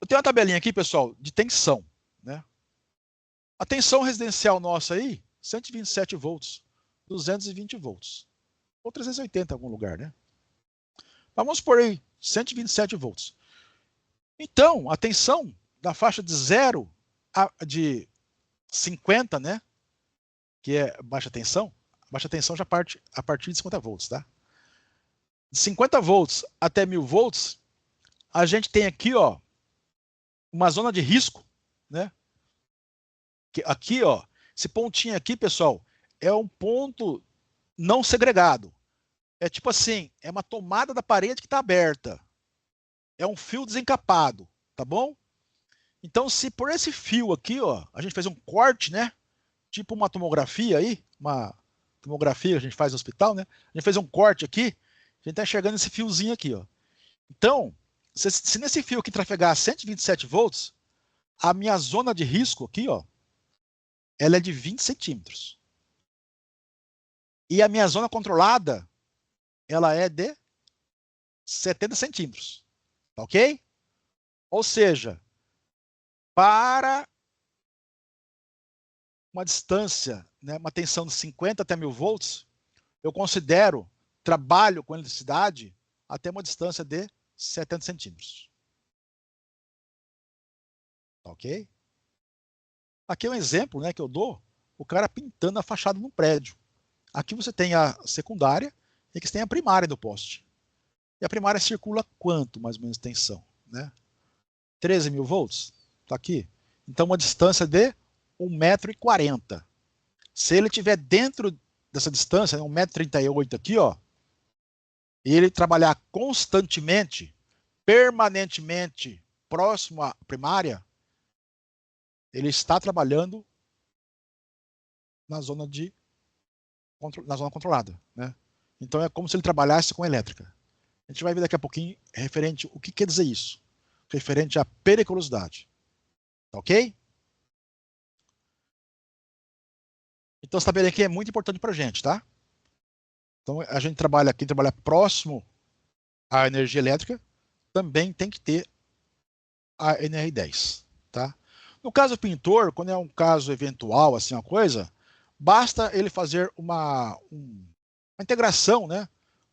Eu tenho uma tabelinha aqui, pessoal, de tensão, né? A tensão residencial nossa aí, 127 volts, 220 volts. Ou 380 em algum lugar, né? Vamos por aí, 127 volts. Então, a tensão da faixa de 0 de 50, né? Que é baixa tensão já parte a partir de 50 volts, tá? De 50 volts até 1000 volts, a gente tem aqui, ó, uma zona de risco, né? Que aqui, ó, esse pontinho aqui, pessoal, é um ponto não segregado. É tipo assim, é uma tomada da parede que está aberta. É um fio desencapado, tá bom? Então, se por esse fio aqui, ó, a gente fez um corte, né? Tipo uma tomografia aí, uma tomografia que a gente faz no hospital, né? A gente fez um corte aqui, a gente tá enxergando esse fiozinho aqui, ó. Então, se nesse fio aqui trafegar 127 volts, a minha zona de risco aqui, ó, ela é de 20 centímetros. E a minha zona controlada, ela é de 70 centímetros. Tá ok? Ou seja, para uma distância, né, uma tensão de 50 até 1000 volts, eu considero trabalho com eletricidade até uma distância de 70 centímetros. Tá ok? Aqui é um exemplo, né, que eu dou, o cara pintando a fachada de um prédio. Aqui você tem a secundária e aqui você tem a primária do poste. E a primária circula quanto, mais ou menos, tensão? Né? 13 mil volts? Está aqui. Então, uma distância de 1,40 m. Se ele estiver dentro dessa distância, 1,38 m aqui, ó, e ele trabalhar constantemente, permanentemente, próximo à primária, ele está trabalhando na zona controlada, né? Então é como se ele trabalhasse com elétrica. A gente vai ver daqui a pouquinho referente o que quer dizer isso, referente à periculosidade. Tá ok? Então essa tabela aqui é muito importante para a gente, tá? Então a gente trabalha aqui, trabalha próximo à energia elétrica, também tem que ter a NR10, tá? No caso do pintor, quando é um caso eventual, assim, uma coisa, basta ele fazer uma integração, né?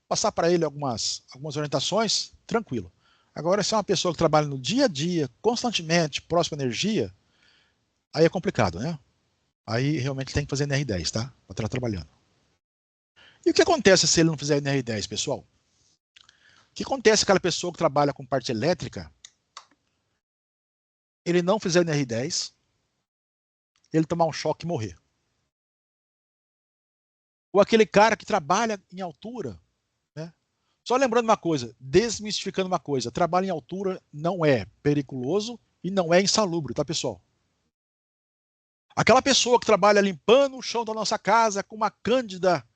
Passar para ele algumas orientações, tranquilo. Agora, se é uma pessoa que trabalha no dia a dia, constantemente, próximo à energia, aí é complicado, né? Aí realmente tem que fazer NR10, tá? Para estar trabalhando. E o que acontece se ele não fizer NR10, pessoal? O que acontece com aquela pessoa que trabalha com parte elétrica, ele não fizer NR10, ele tomar um choque e morrer. Ou aquele cara que trabalha em altura, né? Só lembrando uma coisa, desmistificando uma coisa, trabalho em altura não é periculoso e não é insalubre, tá, pessoal? Aquela pessoa que trabalha limpando o chão da nossa casa com uma cândida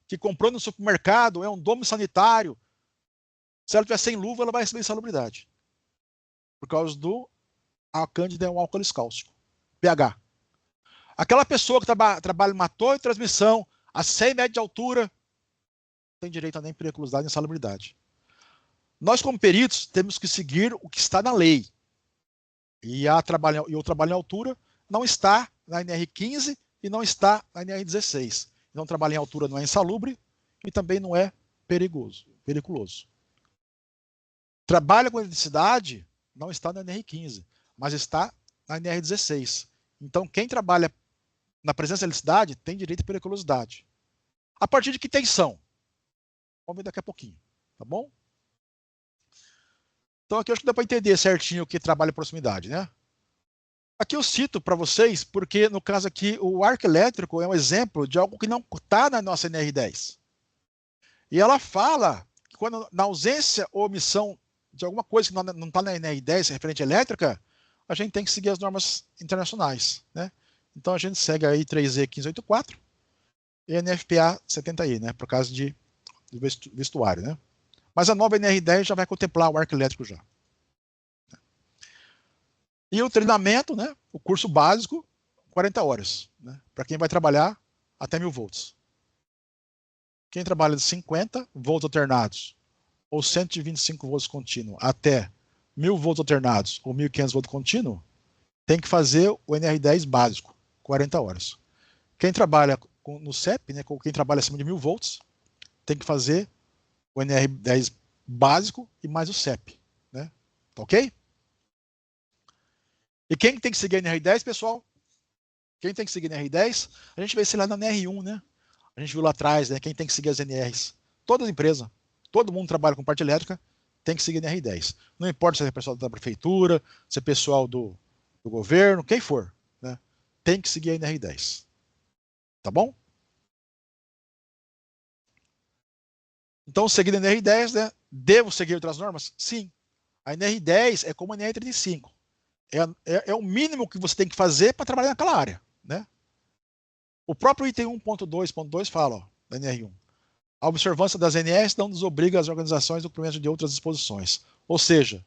que comprou no supermercado, é um domo sanitário, se ela estiver sem luva, ela vai receber insalubridade. Por causa a cândida é um álcool cáustico, pH. Aquela pessoa que trabalha numa torre de transmissão a 100 metros de altura, não tem direito a nem periculosidade nem insalubridade. Nós, como peritos, temos que seguir o que está na lei. E o trabalho em altura não está na NR15 e não está na NR16. Então, trabalho em altura não é insalubre e também não é periculoso. Trabalho com eletricidade não está na NR15, mas está na NR16. Então, quem trabalha na presença da eletricidade tem direito à periculosidade. A partir de que tensão? Vamos ver daqui a pouquinho, tá bom? Então, aqui eu acho que dá para entender certinho o que trabalha em proximidade, né? Aqui eu cito para vocês, porque no caso aqui, o arco elétrico é um exemplo de algo que não está na nossa NR10. E ela fala que quando, na ausência ou omissão de alguma coisa que não está na NR10 referente à elétrica, a gente tem que seguir as normas internacionais, né? Então a gente segue aí 3E 1584 e NFPA 70I, né? Por causa de vestuário, né? Mas a nova NR10 já vai contemplar o arco elétrico já. E o treinamento, né? O curso básico, 40 horas, né? Para quem vai trabalhar até 1000 volts. Quem trabalha de 50 volts alternados ou 125 volts contínuo até 1000 volts alternados ou 1500 volts contínuo, tem que fazer o NR10 básico, 40 horas. Quem trabalha no CEP, né, quem trabalha acima de 1000 volts, tem que fazer o NR10 básico e mais o CEP. Né? Tá ok? E quem tem que seguir a NR10, pessoal? Quem tem que seguir a NR10? A gente vê isso lá na NR1, né? A gente viu lá atrás, né? Quem tem que seguir as NRs. Toda empresa, todo mundo trabalha com parte elétrica, tem que seguir a NR10. Não importa se é pessoal da prefeitura, se é pessoal do governo, quem for, né? Tem que seguir a NR10. Tá bom? Então, seguindo a NR10, né? Devo seguir outras normas? Sim. A NR10 é como a NR35. É o mínimo que você tem que fazer para trabalhar naquela área, né? O próprio item 1.2.2 fala, ó, da NR1. A observância das NRs não desobriga as organizações do cumprimento de outras disposições. Ou seja,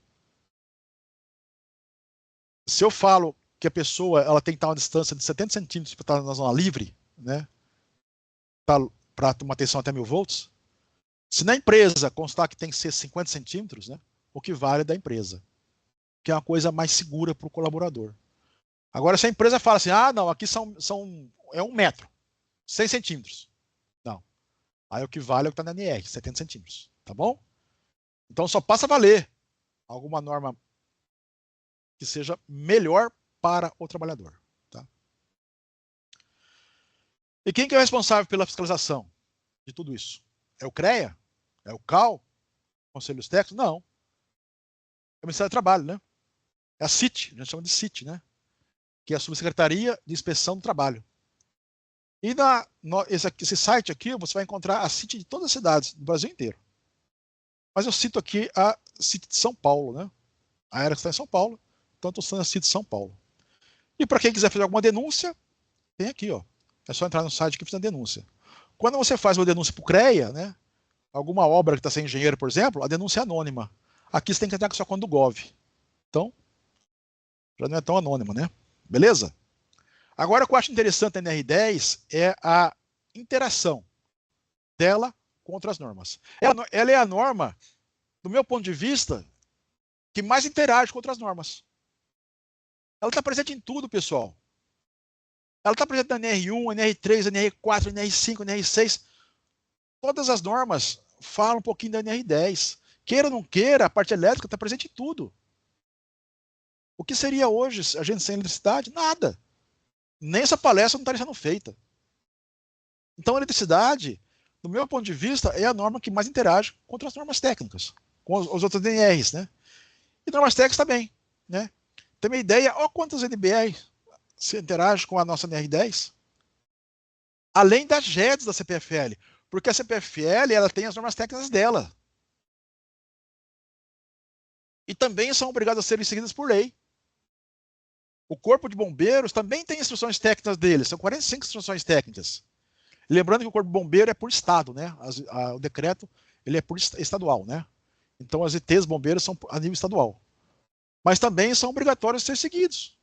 se eu falo que a pessoa ela tem que estar a uma distância de 70 centímetros para estar na zona livre, né, para uma tensão até 1000 volts, se na empresa constar que tem que ser 50 centímetros, né, o que vale é da empresa, que é uma coisa mais segura para o colaborador. Agora, se a empresa fala assim, ah, não, aqui é 1 metro, 100 centímetros. Não. Aí o que vale é o que está na NR, 70 centímetros. Tá bom? Então só passa a valer alguma norma que seja melhor para o trabalhador. Tá? E quem que é o responsável pela fiscalização de tudo isso? É o CREA? É o CAL? Conselhos Técnicos? Não. É o Ministério do Trabalho, né? É a CIT, a gente chama de CIT, né? Que é a Subsecretaria de Inspeção do Trabalho. E esse site aqui, você vai encontrar a CIT de todas as cidades do Brasil inteiro. Mas eu cito aqui a CIT de São Paulo, né? A área que está em São Paulo, então estou citando a CIT de São Paulo. E para quem quiser fazer alguma denúncia, tem aqui, ó. É só entrar no site que fazer a denúncia. Quando você faz uma denúncia para o CREA, né? Alguma obra que está sem engenheiro, por exemplo, a denúncia é anônima. Aqui você tem que entrar com a sua conta do Gov. Então, já não é tão anônima, né? Beleza? Agora, o que eu acho interessante na NR10 é a interação dela com outras normas. Ela é a norma, do meu ponto de vista, que mais interage com outras normas. Ela está presente em tudo, pessoal. Ela está presente na NR1, NR3, NR4, NR5, NR6. Todas as normas falam um pouquinho da NR10. Queira ou não queira, a parte elétrica está presente em tudo. O que seria hoje a gente sem eletricidade? Nada. Nem essa palestra não estaria sendo feita. Então, a eletricidade, do meu ponto de vista, é a norma que mais interage com outras normas técnicas, com os outros NRs, né? E normas técnicas também, né? Tem uma ideia, olha quantas NBR se interagem com a nossa NR10, além das GEDs da CPFL, porque a CPFL ela tem as normas técnicas dela. E também são obrigadas a serem seguidas por lei. O Corpo de Bombeiros também tem instruções técnicas deles, são 45 instruções técnicas. Lembrando que o Corpo de Bombeiro é por estado, né? O decreto ele é por estadual, né? Então as ITs bombeiros são a nível estadual. Mas também são obrigatórios de ser seguidos.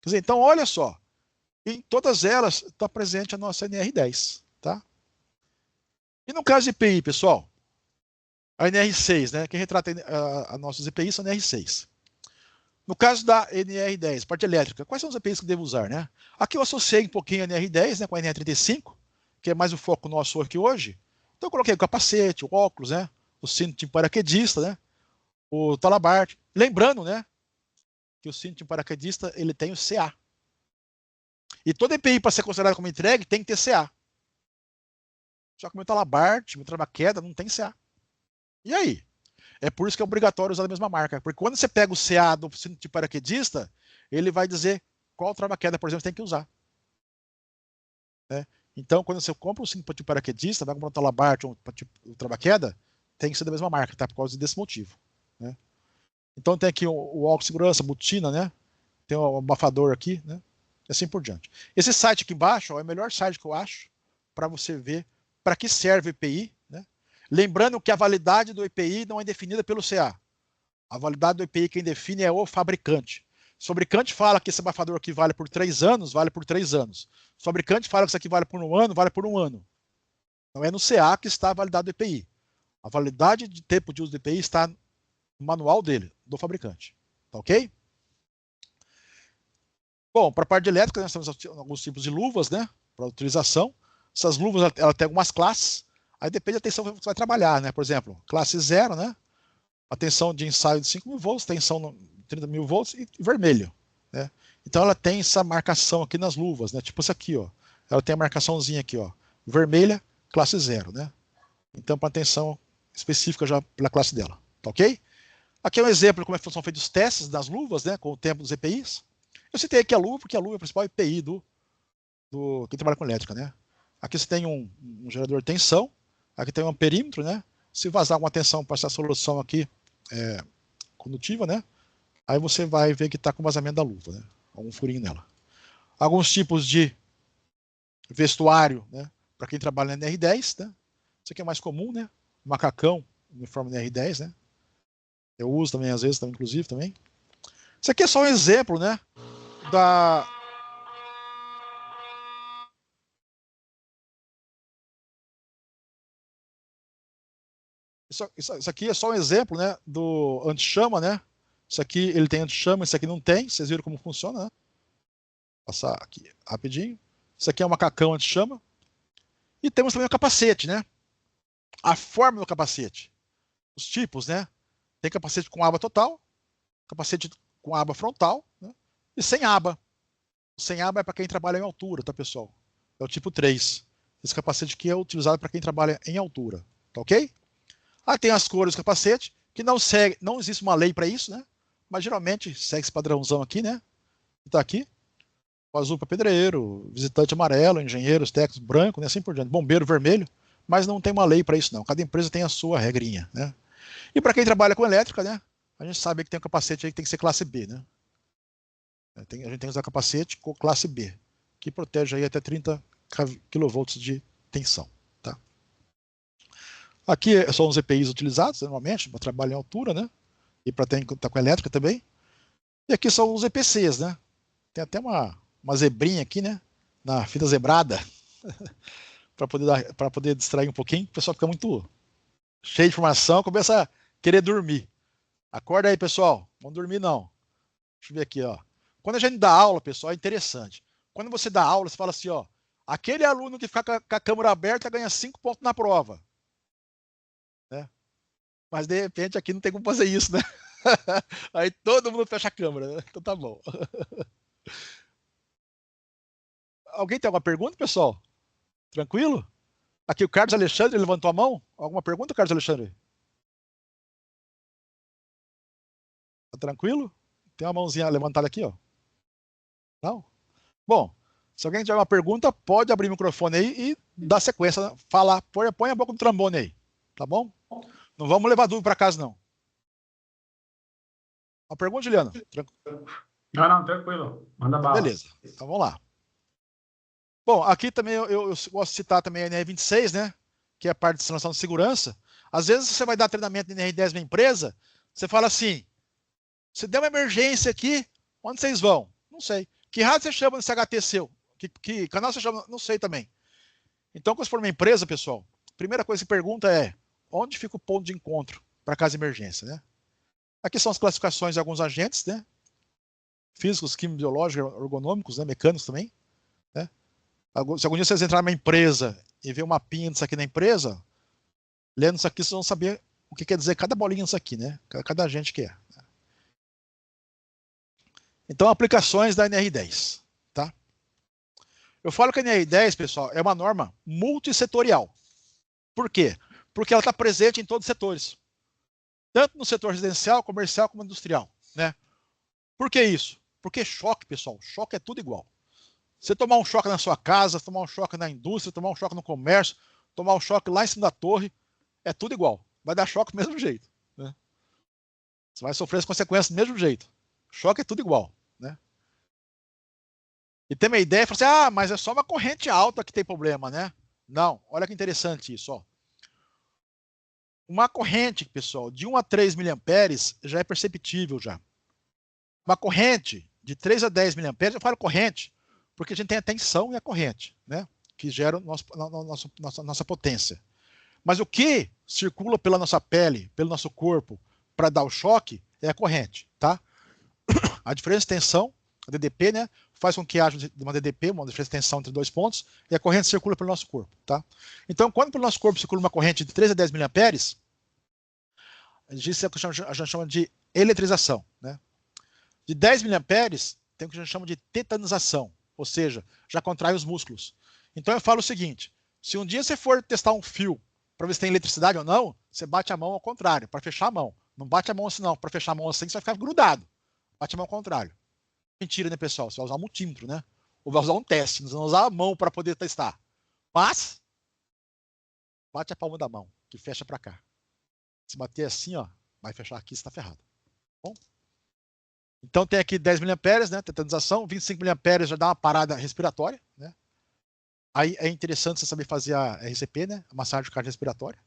Quer dizer, então olha só, em todas elas está presente a nossa NR10, tá? E no caso de EPI, pessoal, a NR6, né? Quem retrata a nossas EPIs são a NR6. No caso da NR10, parte elétrica, quais são os EPIs que devo usar, né? Aqui eu associei um pouquinho a NR10, né, com a NR35, que é mais o foco nosso aqui hoje. Então eu coloquei o capacete, o óculos, né, o cinto de paraquedista, né, o talabarte. Lembrando, né, que o cinto de paraquedista ele tem o CA. E todo EPI para ser considerado como entregue tem que ter CA. Só que o meu Talabart, meu Trabaqueda não tem CA. E aí? É por isso que é obrigatório usar a mesma marca. Porque quando você pega o CA do cinto de paraquedista, ele vai dizer qual Trabaqueda, por exemplo, você tem que usar. Né? Então, quando você compra um cinto de paraquedista, vai comprar um Talabart ou um Trabaqueda, tem que ser da mesma marca, tá? Por causa desse motivo. Né? Então tem aqui o óculos de segurança, botina, né? Tem o abafador aqui, né? E assim por diante. Esse site aqui embaixo ó, é o melhor site que eu acho para você ver para que serve o EPI, né? Lembrando que a validade do EPI não é definida pelo CA. A validade do EPI quem define é o fabricante. O fabricante fala que esse abafador aqui vale por 3 anos, vale por 3 anos. O fabricante fala que isso aqui vale por 1 ano, vale por 1 ano. Não é no CA que está a validade do EPI. A validade de tempo de uso do EPI está no manual dele, do fabricante. Tá ok? Bom, para a parte de elétrica, nós temos alguns tipos de luvas, né? Para utilização. Essas luvas, ela tem algumas classes. Aí depende da tensão que você vai trabalhar, né? Por exemplo, classe 0, né? A tensão de ensaio de 5.000 volts, tensão de 30.000 volts e vermelho, né? Então ela tem essa marcação aqui nas luvas, né? Tipo isso aqui, ó. Ela tem a marcaçãozinha aqui, ó. Vermelha, classe 0, né? Então para tensão específica já pela classe dela, tá ok? Aqui é um exemplo de como é que são feitos os testes das luvas, né? Com o tempo dos EPIs. Eu citei aqui a luva, porque a luva é o principal EPI do quem trabalha com elétrica, né? Aqui você tem um gerador de tensão, aqui tem um amperímetro, né? Se vazar alguma tensão para essa solução aqui condutiva, né? Aí você vai ver que está com vazamento da luva, né? Algum furinho nela. Alguns tipos de vestuário, né? Para quem trabalha na NR10, né? Isso aqui é mais comum, né? Macacão, uniforme NR10, né? Eu uso também, às vezes, também, inclusive, também. Isso aqui é só um exemplo, né? Da... Isso aqui é só um exemplo, né? Do anti-chama, né? Isso aqui ele tem anti-chama, isso aqui não tem. Vocês viram como funciona, né? Passar aqui rapidinho. Isso aqui é um macacão anti-chama. E temos também o capacete, né? A forma do capacete. Os tipos, né? Tem capacete com aba total, capacete com aba frontal, né? E sem aba. Sem aba é para quem trabalha em altura, tá, pessoal? É o tipo 3. Esse capacete aqui é utilizado para quem trabalha em altura, tá ok? Aí tem as cores do capacete, que não existe uma lei para isso, né? Mas geralmente segue esse padrãozão aqui, né? Que tá aqui. O azul para pedreiro, visitante amarelo, engenheiros, técnicos branco, né? Assim por diante. Bombeiro vermelho, mas não tem uma lei para isso, não. Cada empresa tem a sua regrinha, né? E para quem trabalha com elétrica, né? A gente sabe que tem um capacete aí que tem que ser classe B, né? A gente tem que usar capacete com classe B, que protege aí até 30 kV de tensão. Tá? Aqui são os EPIs utilizados, normalmente, para trabalho em altura, né? E para estar com elétrica também. E aqui são os EPCs, né? Tem até uma zebrinha aqui, né? Na fita zebrada, para poder distrair um pouquinho. O pessoal fica muito cheio de informação, começa a querer dormir. Acorda aí, pessoal. Não dormir, não. Deixa eu ver aqui, ó. Quando a gente dá aula, pessoal, é interessante. Quando você dá aula, você fala assim, ó, aquele aluno que fica com a câmera aberta ganha 5 pontos na prova. Né? Mas, de repente, aqui não tem como fazer isso, né? Aí todo mundo fecha a câmera, né? Então tá bom. Alguém tem alguma pergunta, pessoal? Tranquilo? Aqui o Carlos Alexandre levantou a mão. Alguma pergunta, Carlos Alexandre? Tá tranquilo? Tem uma mãozinha levantada aqui, ó. Não? Bom, se alguém tiver uma pergunta, pode abrir o microfone aí e dar sequência, falar. Põe a boca no trombone aí, tá bom? Não vamos levar dúvida para casa, não. Uma pergunta, Juliano? Não, tranquilo. Manda bala. Beleza, então vamos lá. Bom, aqui também eu gosto de citar também a NR26, né? Que é a parte de instalação de segurança. Às vezes você vai dar treinamento de NR10 na empresa, você fala assim, se der uma emergência aqui, onde vocês vão? Não sei. Que rádio você chama nesse HT seu? Que canal você chama? Não sei também. Então, quando você for uma empresa, pessoal, a primeira coisa que pergunta é, onde fica o ponto de encontro para caso de emergência, né? Aqui são as classificações de alguns agentes, né? Físicos, químicos, biológicos, ergonômicos, né? Mecânicos também, né? Se algum dia vocês entrarem numa empresa e ver uma mapinha disso aqui na empresa, lendo isso aqui, vocês vão saber o que quer dizer cada bolinha disso aqui, né? Cada agente que é. Então, aplicações da NR10. Tá? Eu falo que a NR10, pessoal, é uma norma multissetorial. Por quê? Porque ela está presente em todos os setores. Tanto no setor residencial, comercial, como industrial. Né? Por que isso? Porque choque, pessoal, choque é tudo igual. Você tomar um choque na sua casa, tomar um choque na indústria, tomar um choque no comércio, tomar um choque lá em cima da torre, é tudo igual. Vai dar choque do mesmo jeito. Né? Você vai sofrer as consequências do mesmo jeito. Choque é tudo igual. Né? E tem uma ideia, fala assim, mas é só uma corrente alta que tem problema, né? Não, olha que interessante isso, ó. Uma corrente, pessoal, de 1 a 3 miliamperes já é perceptível já. Uma corrente de 3 a 10 miliamperes, eu falo corrente, porque a gente tem a tensão e a corrente, né? Que gera nossa potência. Mas o que circula pela nossa pele, pelo nosso corpo, para dar o choque, é a corrente, tá? A diferença de tensão, a DDP, né, faz com que haja uma DDP, uma diferença de tensão entre dois pontos, e a corrente circula pelo nosso corpo, tá? Então, quando pelo nosso corpo circula uma corrente de 3 a 10 miliamperes, a gente chama de eletrização, né? De 10 miliamperes, tem o que a gente chama de tetanização, ou seja, já contrai os músculos. Então eu falo o seguinte, se um dia você for testar um fio para ver se tem eletricidade ou não, você bate a mão ao contrário, para fechar a mão. Não bate a mão assim não, para fechar a mão assim você vai ficar grudado. Bate a mão ao contrário. Mentira, né, pessoal? Você vai usar um multímetro, né? Ou vai usar um teste, não vai usar a mão para poder testar. Mas, bate a palma da mão, que fecha para cá. Se bater assim, ó, vai fechar aqui, você está ferrado. Bom? Então tem aqui 10 miliamperes, né? Tetanização, 25 miliamperes já dá uma parada respiratória, né? Aí é interessante você saber fazer a RCP, né? A massagem cardiorrespiratória.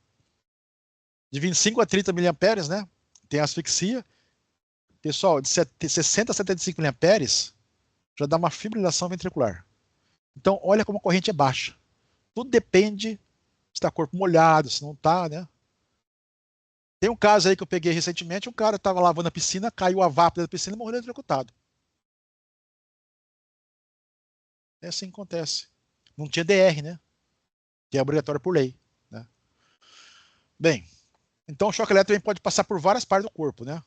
De 25 a 30 miliamperes, né? Tem a asfixia. Pessoal, de 60 a 75 miliamperes já dá uma fibrilação ventricular. Então, olha como a corrente é baixa. Tudo depende se está corpo molhado, se não está, né? Tem um caso aí que eu peguei recentemente, um cara estava lavando a piscina, caiu a vapor da piscina e morreu eletrocutado. É assim que acontece. Não tinha DR, né? Que é obrigatório por lei. Né? Bem, então o choque elétrico pode passar por várias partes do corpo, né?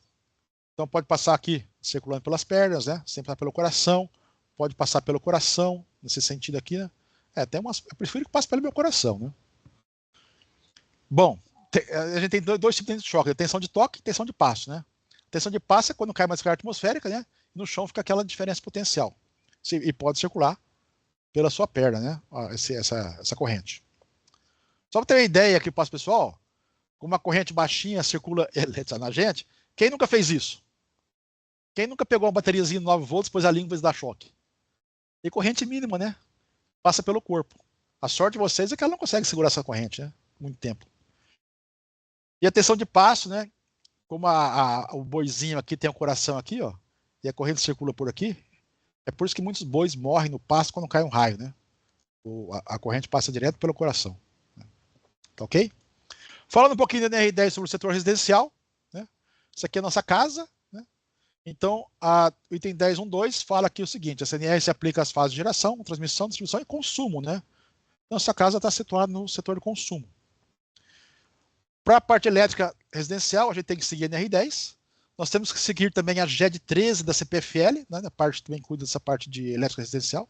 Então pode passar aqui, circulando pelas pernas, né? Sempre passar pelo coração, pode passar pelo coração, nesse sentido aqui, né? Eu prefiro que passe pelo meu coração, né? Bom, a gente tem dois tipos de choque, tensão de toque e tensão de passo, né? Tensão de passo é quando cai uma descarga atmosférica, né? E no chão fica aquela diferença potencial. E pode circular pela sua perna, né? Essa corrente. Só para ter uma ideia aqui para o pessoal, como uma corrente baixinha circula elétrica na gente, quem nunca fez isso? Quem nunca pegou uma bateriazinha de 9 volts, pôs a língua e dá choque? E corrente mínima, né? Passa pelo corpo. A sorte de vocês é que ela não consegue segurar essa corrente, né? Muito tempo. E a tensão de passo, né? Como o boizinho aqui tem o coração aqui, ó, e a corrente circula por aqui, é por isso que muitos bois morrem no pasto quando cai um raio, né? A corrente passa direto pelo coração. Né? Tá ok? Falando um pouquinho da NR10 sobre o setor residencial, né? Isso aqui é a nossa casa, né? Então, o item 10.1.2 fala aqui o seguinte, a CNR se aplica às fases de geração, transmissão, distribuição e consumo, né? Nossa casa está situada no setor de consumo. Para a parte elétrica residencial, a gente tem que seguir a NR10. Nós temos que seguir também a GED 13 da CPFL, né? A parte também cuida dessa parte de elétrica residencial.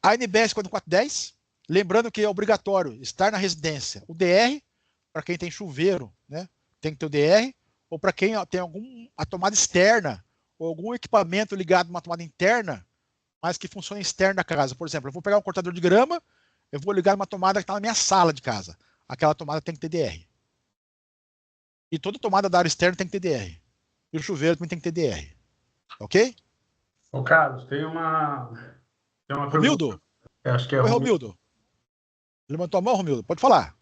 A NBS 4410, lembrando que é obrigatório estar na residência. O DR, para quem tem chuveiro, né? Tem que ter o DR, ou para quem tem a tomada externa, ou algum equipamento ligado a uma tomada interna, mas que funciona externa da casa. Por exemplo, eu vou pegar um cortador de grama, eu vou ligar uma tomada que está na minha sala de casa. Aquela tomada tem que ter DR. E toda tomada da área externa tem que ter DR. E o chuveiro também tem que ter DR. Ok? Ô, Carlos, tem uma Romildo? pergunta. Acho que é Oi, Romildo. Levantou a mão, Romildo? Pode falar.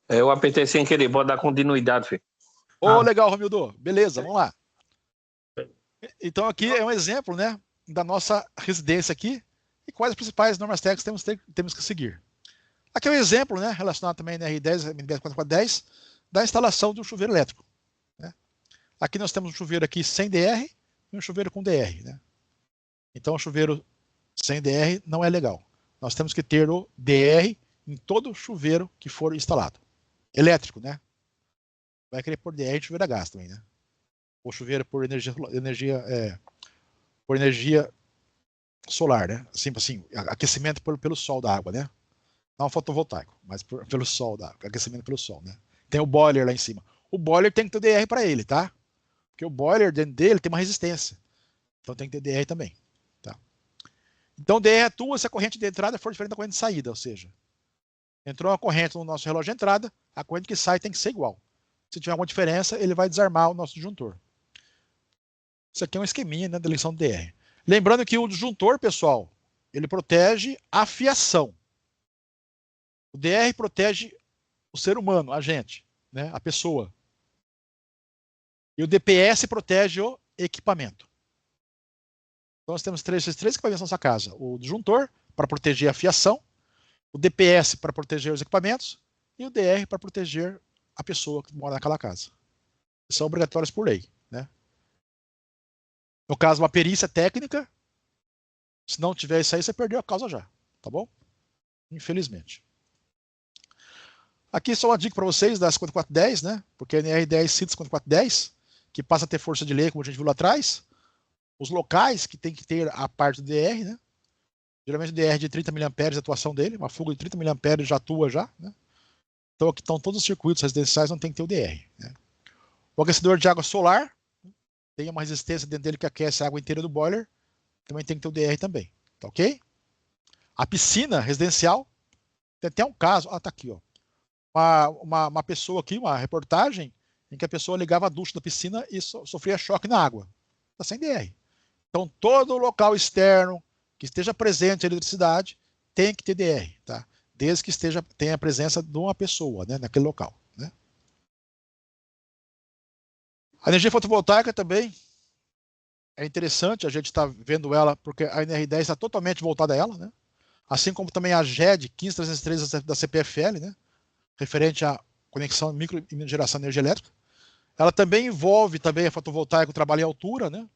Eu apertei sem querer, pode dar continuidade, filho. Legal, Romildo. Beleza, vamos lá. Então aqui é um exemplo, né, da nossa residência aqui e quais as principais normas técnicas temos que seguir. Aqui é um exemplo, né, relacionado também na R10, MBS 4410, da instalação de um chuveiro elétrico. Né? Aqui nós temos um chuveiro aqui sem DR e um chuveiro com DR. Né? Então o chuveiro sem DR não é legal. Nós temos que ter o DR em todo chuveiro que for instalado. Elétrico, né? vai querer pôr DR em chuveiro a gás também, né? Ou chuveiro por energia solar, né? Assim, aquecimento pelo sol da água, né? Não fotovoltaico, mas pelo sol da água, aquecimento pelo sol, né? Tem o boiler lá em cima. O boiler tem que ter DR para ele, tá? Porque o boiler dentro dele tem uma resistência. Então tem que ter DR também, tá? Então DR atua se a corrente de entrada for diferente da corrente de saída, ou seja, entrou uma corrente no nosso relógio de entrada, a corrente que sai tem que ser igual. Se tiver alguma diferença, ele vai desarmar o nosso disjuntor. Isso aqui é um esqueminha, né, da ligação do DR. Lembrando que o disjuntor, pessoal, ele protege a fiação. O DR protege o ser humano, a gente, né, a pessoa. E o DPS protege o equipamento. Então nós temos esses três equipamentos na nossa casa. O disjuntor, para proteger a fiação. O DPS, para proteger os equipamentos. E o DR, para proteger a pessoa que mora naquela casa. São obrigatórios por lei, né? No caso, uma perícia técnica, se não tiver isso aí, você perdeu a causa já, tá bom? Infelizmente. Aqui só uma dica para vocês da 5410, né? Porque a NR10 cita 5410, que passa a ter força de lei, como a gente viu lá atrás. Os locais que tem que ter a parte do DR, né? Geralmente o DR de 30 mA de atuação dele, uma fuga de 30 mA já atua já, né? Então aqui estão todos os circuitos residenciais, não tem que ter o DR, né? O aquecedor de água solar, tem uma resistência dentro dele que aquece a água inteira do boiler, também tem que ter o DR também, tá ok? A piscina residencial, tem até um caso, tá aqui, ó. Uma pessoa aqui, uma reportagem, em que a pessoa ligava a ducha da piscina e sofria choque na água. Está sem DR. Então, todo local externo que esteja presente a eletricidade tem que ter DR, tá? Desde que tenha a presença de uma pessoa, né, naquele local, né? A energia fotovoltaica também é interessante, a gente está vendo ela, porque a NR10 está totalmente voltada a ela, né? Assim como também a GED 15303 da CPFL, né? Referente à conexão micro e geração de energia elétrica. Ela também envolve também a fotovoltaica, o trabalho em altura, né?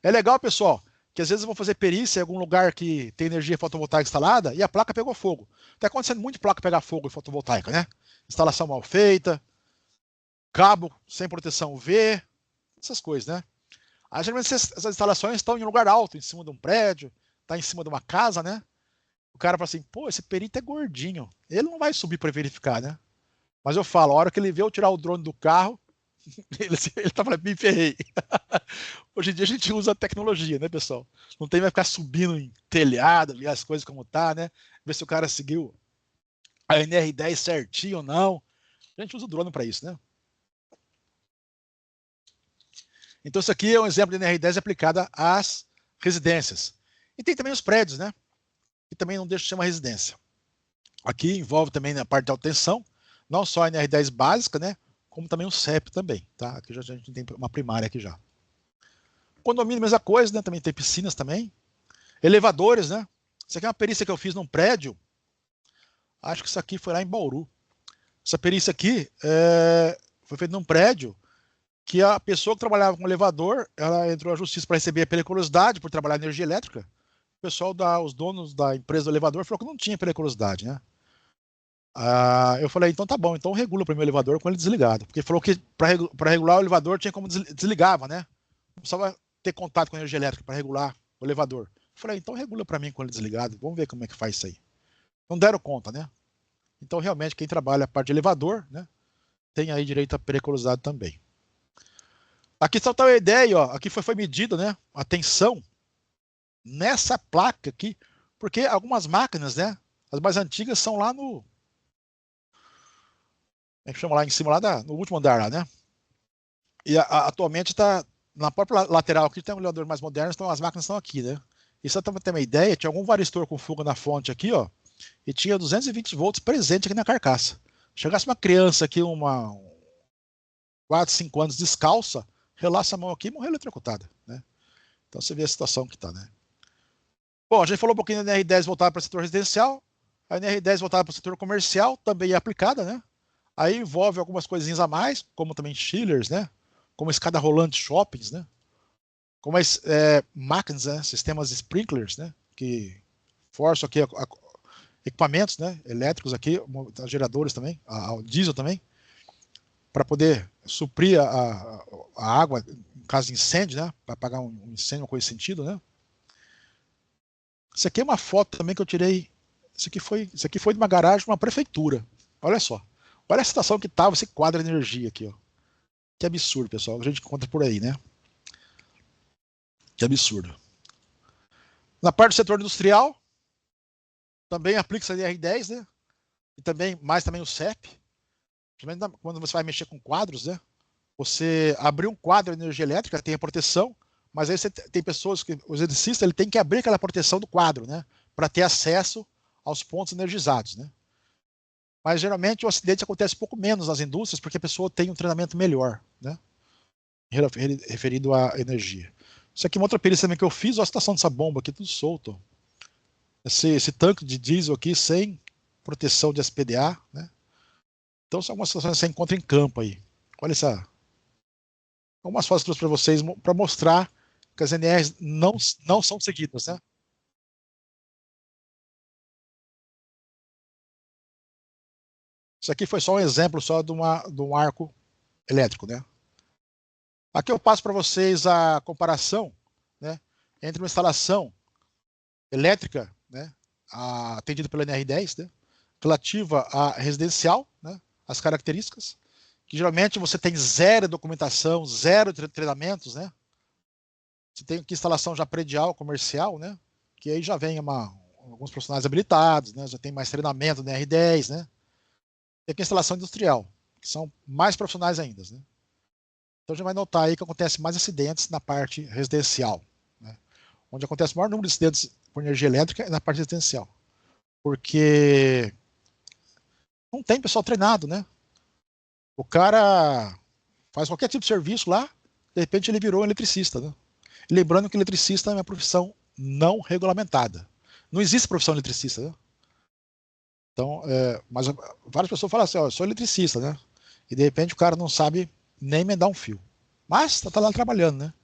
É legal, pessoal, que às vezes eu vou fazer perícia em algum lugar que tem energia fotovoltaica instalada e a placa pegou fogo. Está acontecendo muito placa pegar fogo em fotovoltaica, né? Instalação mal feita, cabo sem proteção UV, essas coisas, né? Aí, geralmente essas instalações estão em um lugar alto, em cima de um prédio, está em cima de uma casa, né? O cara fala assim, pô, esse perito é gordinho. Ele não vai subir para verificar, né? Mas eu falo, a hora que ele vê eu tirar o drone do carro, ele tá falando, me ferrei. Hoje em dia a gente usa a tecnologia, né, pessoal? Não tem mais ficar subindo em telhado, ver as coisas como tá, né? Ver se o cara seguiu a NR10 certinho ou não. A gente usa o drone para isso, né? Então isso aqui é um exemplo de NR10 aplicada às residências. E tem também os prédios, né? Que também não deixa de ser uma residência. Aqui envolve também na parte de alta tensão, não só a NR10 básica, né? Como também o CEP também, tá? Aqui já a gente tem uma primária aqui já. Condomínio, mesma coisa, né? Também tem piscinas também. Elevadores, né? Isso aqui é uma perícia que eu fiz num prédio. Acho que isso aqui foi lá em Bauru. Essa perícia aqui foi feita num prédio que a pessoa que trabalhava com elevador, ela entrou à justiça para receber a periculosidade por trabalhar em energia elétrica. O pessoal, os donos da empresa do elevador, falou que não tinha periculosidade, né? Eu falei, então tá bom, então regula para o meu elevador com ele desligado. Porque falou que para regular o elevador tinha como desligava, né? Não precisava ter contato com a energia elétrica para regular o elevador. Eu falei, então regula para mim com ele desligado, vamos ver como é que faz isso aí. Não deram conta, né? Então realmente quem trabalha a parte de elevador, né, tem aí direito à periculosidade também. Aqui só tá uma ideia, ó, aqui foi medida, né, a tensão nessa placa aqui, porque algumas máquinas, né, as mais antigas são lá no, como é que chama lá em cima, lá no último andar lá, né? E atualmente está na própria lateral aqui, tem um elevador mais moderno, então as máquinas estão aqui, né? E só para ter uma ideia, tinha algum varistor com fuga na fonte aqui, ó, e tinha 220 volts presente aqui na carcaça. Chegasse uma criança aqui, 4, 5 anos descalça, relaxa a mão aqui e morreu eletrocutada, né? Então você vê a situação que está, né? Bom, a gente falou um pouquinho da NR10 voltada para o setor residencial, a NR10 voltada para o setor comercial também é aplicada, né? Aí envolve algumas coisinhas a mais, como também chillers, né? Como escada rolante shoppings, né? Como máquinas, né? Sistemas sprinklers, né? Que forçam aqui equipamentos, né? Elétricos aqui, geradores também, diesel também. para poder suprir a água em caso de incêndio, né? Para apagar um incêndio, uma coisa nesse sentido, né? Isso aqui é uma foto também que eu tirei. Isso aqui foi de uma garagem de uma prefeitura. Olha só. Olha a situação que estava esse quadro de energia aqui, ó. Que absurdo, pessoal. A gente encontra por aí, né? Que absurdo. Na parte do setor industrial, também aplica-se a NR10, né? E também, mais também o CEP. Quando você vai mexer com quadros, né? Você abrir um quadro de energia elétrica tem a proteção, mas aí você tem pessoas que, os eletricistas, ele tem que abrir aquela proteção do quadro, né? Para ter acesso aos pontos energizados, né? Mas geralmente o acidente acontece pouco menos nas indústrias porque a pessoa tem um treinamento melhor, né? Referido à energia. Isso aqui é uma outra perícia também que eu fiz, olha a situação dessa bomba aqui, tudo solto. Esse tanque de diesel aqui sem proteção de SPDA, né? Então são algumas situações que você encontra em campo aí. Olha essa. Algumas fotos que eu trouxe para vocês para mostrar que as NRs não são seguidas, né? Isso aqui foi só um exemplo só de um arco elétrico, né? Aqui eu passo para vocês a comparação, né, entre uma instalação elétrica, né, atendida pela NR10, né, relativa a residencial, né, as características, que geralmente você tem zero documentação, zero treinamentos, né? Você tem aqui instalação já predial, comercial, né? Que aí já vem alguns profissionais habilitados, né? Já tem mais treinamento da NR10, né? Tem aqui a instalação industrial, que são mais profissionais ainda, né? Então já vai notar aí que acontece mais acidentes na parte residencial, né? Onde acontece o maior número de acidentes por energia elétrica é na parte residencial. Porque não tem pessoal treinado, né? O cara faz qualquer tipo de serviço lá, de repente ele virou um eletricista, né? E lembrando que eletricista é uma profissão não regulamentada. Não existe profissão eletricista, né? Então, mas várias pessoas falam assim, ó, eu sou eletricista, né? E de repente o cara não sabe nem emendar um fio. Mas tá lá trabalhando, né?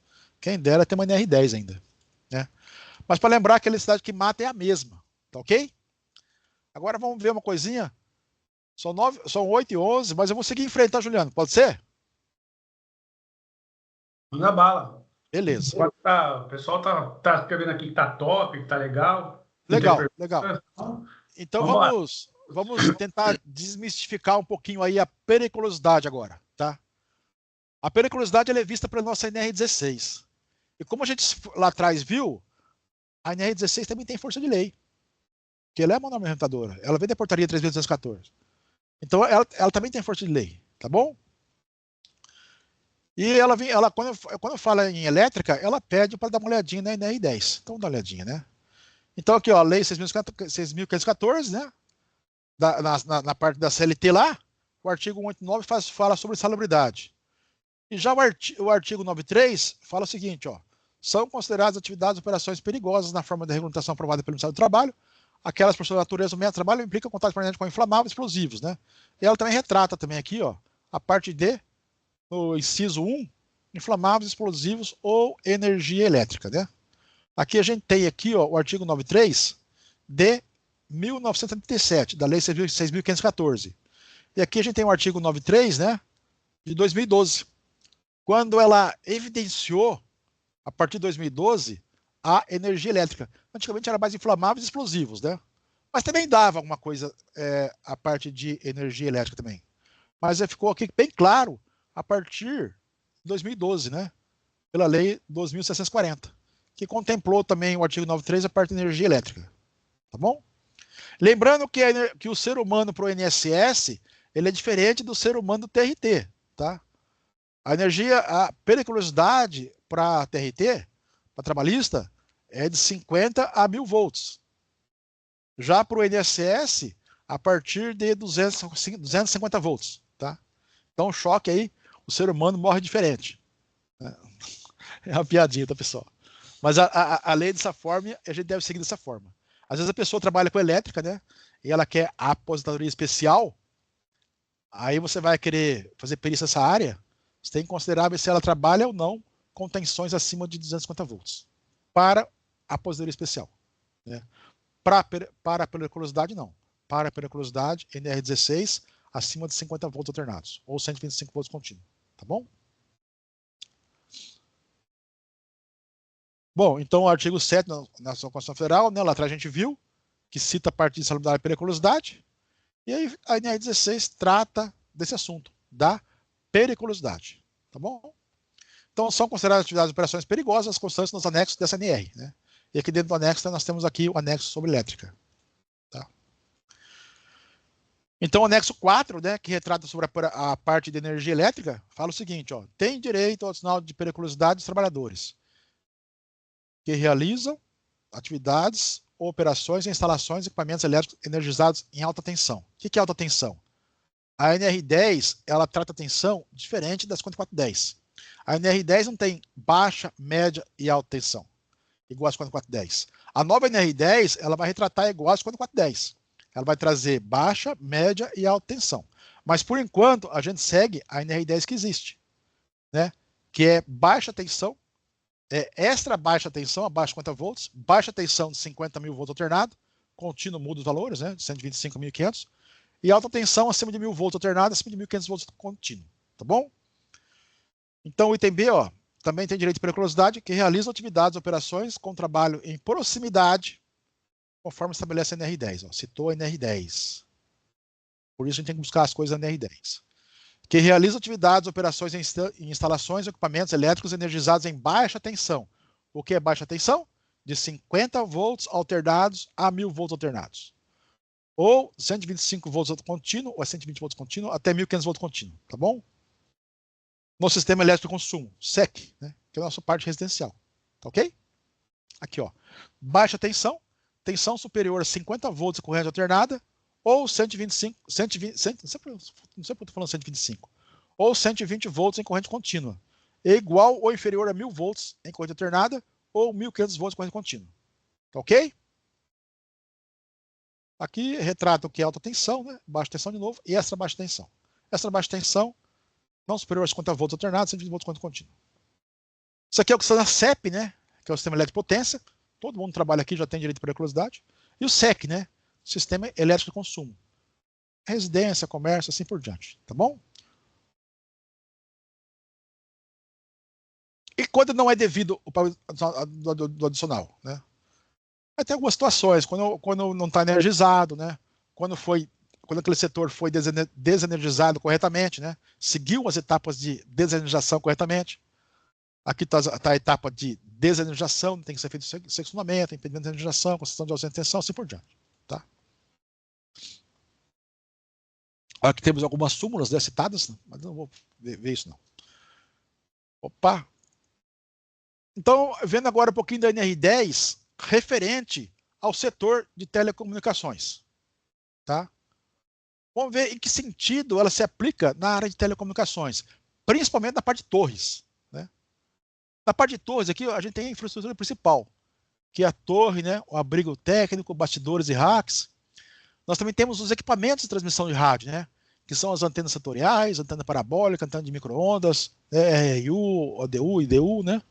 Quem dera ter uma NR10 ainda, né? Mas para lembrar que a eletricidade que mata é a mesma, tá ok? Agora vamos ver uma coisinha. São 8h11, mas eu vou seguir em frente, tá, Juliano? Pode ser? Manda bala. Beleza. O pessoal tá escrevendo aqui que tá top, que tá legal. Legal. Então Vamos vamos tentar desmistificar um pouquinho aí a periculosidade agora, tá? A periculosidade ela é vista pela nossa NR16. E como a gente lá atrás viu, a NR16 também tem força de lei. Porque ela é uma norma regulamentadora. Ela vem da portaria 3.214. Então ela também tem força de lei, tá bom? E quando eu falo em elétrica, ela pede para dar uma olhadinha na NR10. Então dá uma olhadinha, né? Então aqui, ó, a lei 6.514, né? Na parte da CLT lá, o artigo 189 fala sobre salubridade. E já o artigo 93 fala o seguinte, ó, são consideradas atividades e operações perigosas na forma de regulamentação aprovada pelo Ministério do Trabalho, aquelas por sua natureza do meio de trabalho implicam contato permanente com inflamáveis e explosivos, né? E ela também retrata também aqui, ó, a parte D, no inciso 1, inflamáveis, explosivos ou energia elétrica, né? Aqui a gente tem aqui, ó, o artigo 93 de 1977, da Lei 6.514. E aqui a gente tem o artigo 93, né, de 2012, quando ela evidenciou, a partir de 2012, a energia elétrica. Antigamente era mais inflamáveis e explosivos, né? Mas também dava alguma coisa a parte de energia elétrica também. Mas ficou aqui bem claro a partir de 2012, né? Pela Lei 2.640, que contemplou também o artigo 93, a parte de energia elétrica. Tá bom? Lembrando que o ser humano para o INSS, ele é diferente do ser humano do TRT, tá? A periculosidade para TRT, para trabalhista, é de 50 a 1.000 volts. Já para o INSS, a partir de 250 volts, tá? Então, o choque aí, o ser humano morre diferente. É uma piadinha, tá, pessoal? Mas a lei dessa forma, a gente deve seguir dessa forma. Às vezes a pessoa trabalha com elétrica, né? E ela quer a aposentadoria especial. Aí você vai querer fazer perícia nessa área. Você tem que considerar se ela trabalha ou não com tensões acima de 250 volts. Para a aposentadoria especial, né? Para a periculosidade, não. Para a periculosidade, NR16, acima de 50 volts alternados, ou 125 volts contínuos, tá bom? Bom, então o artigo 7 na Constituição Federal, né, lá atrás a gente viu, que cita a parte de insalubridade e periculosidade, e aí a NR 16 trata desse assunto, da periculosidade, tá bom? Então são consideradas atividades e operações perigosas constantes nos anexos dessa NR, né? E aqui dentro do anexo nós temos aqui o anexo sobre elétrica, tá? Então o anexo 4, né, que retrata sobre a parte de energia elétrica, fala o seguinte, ó, tem direito ao sinal de periculosidade dos trabalhadores que realizam atividades ou operações em instalações e equipamentos elétricos energizados em alta tensão. O que é alta tensão? A NR10, ela trata tensão diferente das 5410. A NR10 não tem baixa, média e alta tensão, igual às 5410. A nova NR10, ela vai retratar igual às 5410. Ela vai trazer baixa, média e alta tensão. Mas, por enquanto, a gente segue a NR10 que existe, né? Que é baixa tensão, extra baixa tensão, abaixo de 50 volts, baixa tensão de 50 mil volts alternado, contínuo muda os valores, né, de 125 a 1500, e alta tensão acima de 1000 volts alternado, acima de 1500 volts contínuo, tá bom? Então o item B, ó, também tem direito de periculosidade, que realizam atividades, operações com trabalho em proximidade, conforme estabelece a NR10, ó, citou a NR10. Por isso a gente tem que buscar as coisas na NR10. Que realiza atividades, operações em instalações e equipamentos elétricos energizados em baixa tensão. O que é baixa tensão? De 50 volts alternados a 1000 volts alternados. Ou 125 volts contínuo, ou 120 volts contínuo, até 1500 volts contínuo, tá bom? No sistema elétrico de consumo, SEC, né, que é a nossa parte residencial, tá ok? Aqui, ó, baixa tensão, tensão superior a 50 volts de corrente alternada, ou 125, não sei porque eu estou falando 125, ou 120 volts em corrente contínua, é igual ou inferior a 1000 volts em corrente alternada, ou 1500 volts em corrente contínua. Tá ok? Aqui retrata o que é alta tensão, né? Baixa tensão de novo, e extra baixa tensão. Extra baixa tensão, não superior a 50 volts alternados, 120 volts em corrente contínua. Isso aqui é o que está na CEP, né? Que é o sistema elétrico de potência. Todo mundo trabalha aqui, já tem direito de periculosidade. E o SEC, né? Sistema elétrico de consumo. Residência, comércio, assim por diante. Tá bom? E quando não é devido do adicional, né? Vai ter algumas situações, quando não está energizado, né? Quando aquele setor foi desenergizado corretamente, né? Seguiu as etapas de desenergização corretamente. Aqui está a etapa de desenergização, tem que ser feito seccionamento, impedimento de energização, concessão de ausência de tensão, assim por diante. Tá? Aqui temos algumas súmulas, né, citadas, mas não vou ver isso não. Opa! Então, vendo agora um pouquinho da NR10 referente ao setor de telecomunicações. Tá? Vamos ver em que sentido ela se aplica na área de telecomunicações, principalmente na parte de torres. Né? Na parte de torres, aqui a gente tem a infraestrutura principal, que é a torre, né, o abrigo técnico, bastidores e racks. Nós também temos os equipamentos de transmissão de rádio, né, que são as antenas setoriais, antena parabólica, antena de micro-ondas, RU, ODU, IDU, né,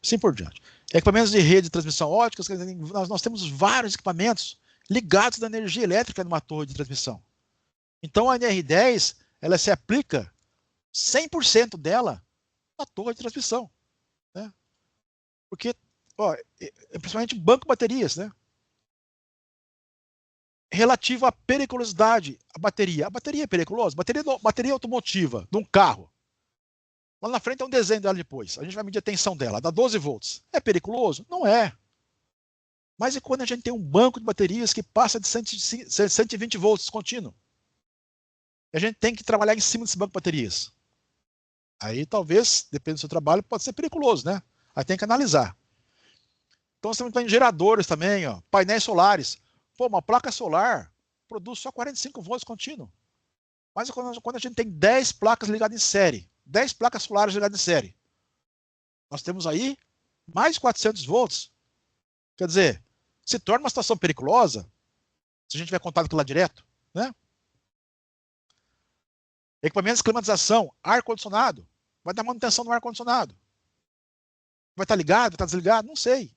assim por diante. Equipamentos de rede de transmissão ótica, nós temos vários equipamentos ligados à energia elétrica numa torre de transmissão. Então a NR10, ela se aplica 100% dela na torre de transmissão. Né? Porque, ó, principalmente banco de baterias, né? Relativo à periculosidade, a bateria. A bateria é periculosa? Bateria automotiva, de um carro. Lá na frente é um desenho dela depois. A gente vai medir a tensão dela, dá 12 volts. É periculoso? Não é. Mas e quando a gente tem um banco de baterias que passa de 120 volts contínuo? E a gente tem que trabalhar em cima desse banco de baterias. Aí talvez, depende do seu trabalho, pode ser periculoso, né? Aí tem que analisar. Então você tem geradores também, ó, painéis solares. Pô, uma placa solar produz só 45 volts contínuo. Mas quando a gente tem 10 placas ligadas em série, 10 placas solares ligadas em série, nós temos aí mais 400 volts. Quer dizer, se torna uma situação periculosa se a gente tiver contato com lá direto, né? Equipamentos de climatização, ar-condicionado. Vai dar manutenção no ar-condicionado. Vai estar ligado, vai estar desligado? Não sei.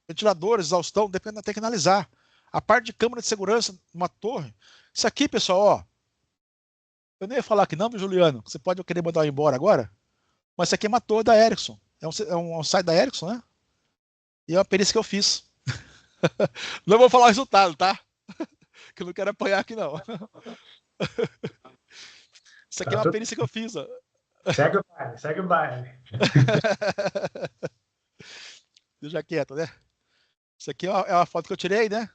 Ventiladores, exaustão, depende, tem que analisar. A parte de câmara de segurança numa torre. Isso aqui, pessoal, ó, Eu nem ia falar que não, viu, Juliano? Você pode querer mandar eu embora agora, mas isso aqui é uma torre da Ericsson. É um site da Ericsson, né? E é uma perícia que eu fiz. Não vou falar o resultado, tá? Que eu não quero apanhar aqui, não. Isso aqui é uma perícia que eu fiz, ó. Segue o baile, segue o baile. Deixa quieto, né? Isso aqui é uma foto que eu tirei, né?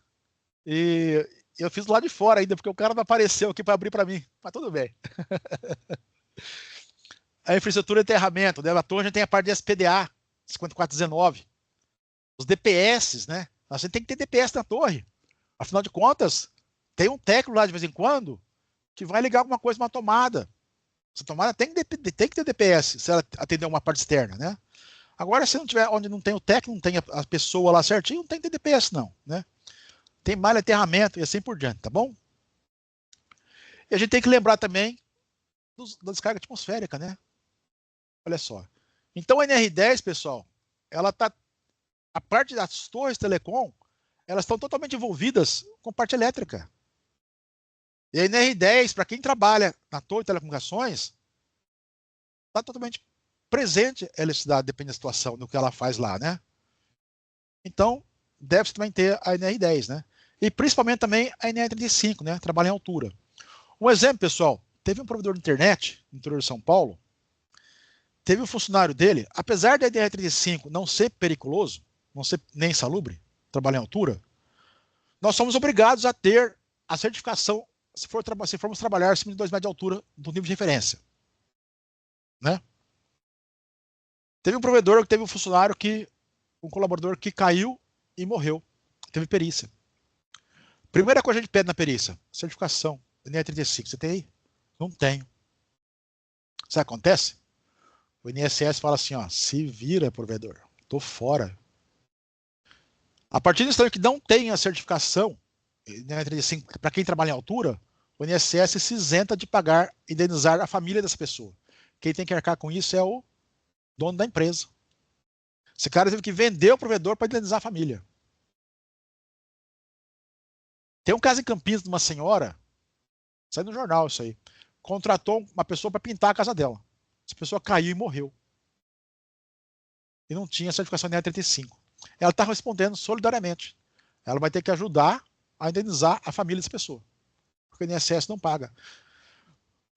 E eu fiz lá de fora ainda, porque o cara não apareceu aqui para abrir para mim. Mas tudo bem. A infraestrutura de enterramento, né? A torre a gente tem a parte de SPDA, 5419. Os DPS, né? A gente tem que ter DPS na torre. Afinal de contas, tem um técnico lá de vez em quando que vai ligar alguma coisa numa tomada. Essa tomada tem que ter DPS se ela atender uma parte externa, né? Agora, se não tiver onde não tem o técnico, não tem a pessoa lá certinho, não tem que ter DPS, não, né? Tem malha, aterramento e assim por diante, tá bom? E a gente tem que lembrar também da descarga atmosférica, né? Olha só. Então, a NR10, pessoal, ela tá. A parte das torres telecom, elas estão totalmente envolvidas com parte elétrica. E a NR10, para quem trabalha na torre de telecomunicações, está totalmente presente a eletricidade, depende da situação, do que ela faz lá, né? Então, deve-se também ter a NR10, né? E principalmente também a NR35, né? Trabalha em altura. Um exemplo, pessoal, teve um provedor de internet no interior de São Paulo, teve um funcionário dele, apesar da NR35 não ser periculoso, não ser nem insalubre, trabalhar em altura, nós somos obrigados a ter a certificação se formos trabalhar acima de 2 metros de altura do nível de referência, né? Teve um provedor que teve um funcionário um colaborador que caiu e morreu, teve perícia. Primeira coisa que a gente pede na perícia, certificação, NR35, você tem aí? Não tenho. Sabe o que acontece? O INSS fala assim, ó, se vira, provedor, tô fora. A partir do instante que não tem a certificação, NR35, para quem trabalha em altura, o INSS se isenta de pagar, indenizar a família dessa pessoa. Quem tem que arcar com isso é o dono da empresa. Esse cara teve que vender o provedor para indenizar a família. Tem um caso em Campinas de uma senhora, sai no jornal isso aí, contratou uma pessoa para pintar a casa dela. Essa pessoa caiu e morreu. E não tinha certificação NR35. Ela está respondendo solidariamente. Ela vai ter que ajudar a indenizar a família dessa pessoa. Porque o INSS não paga.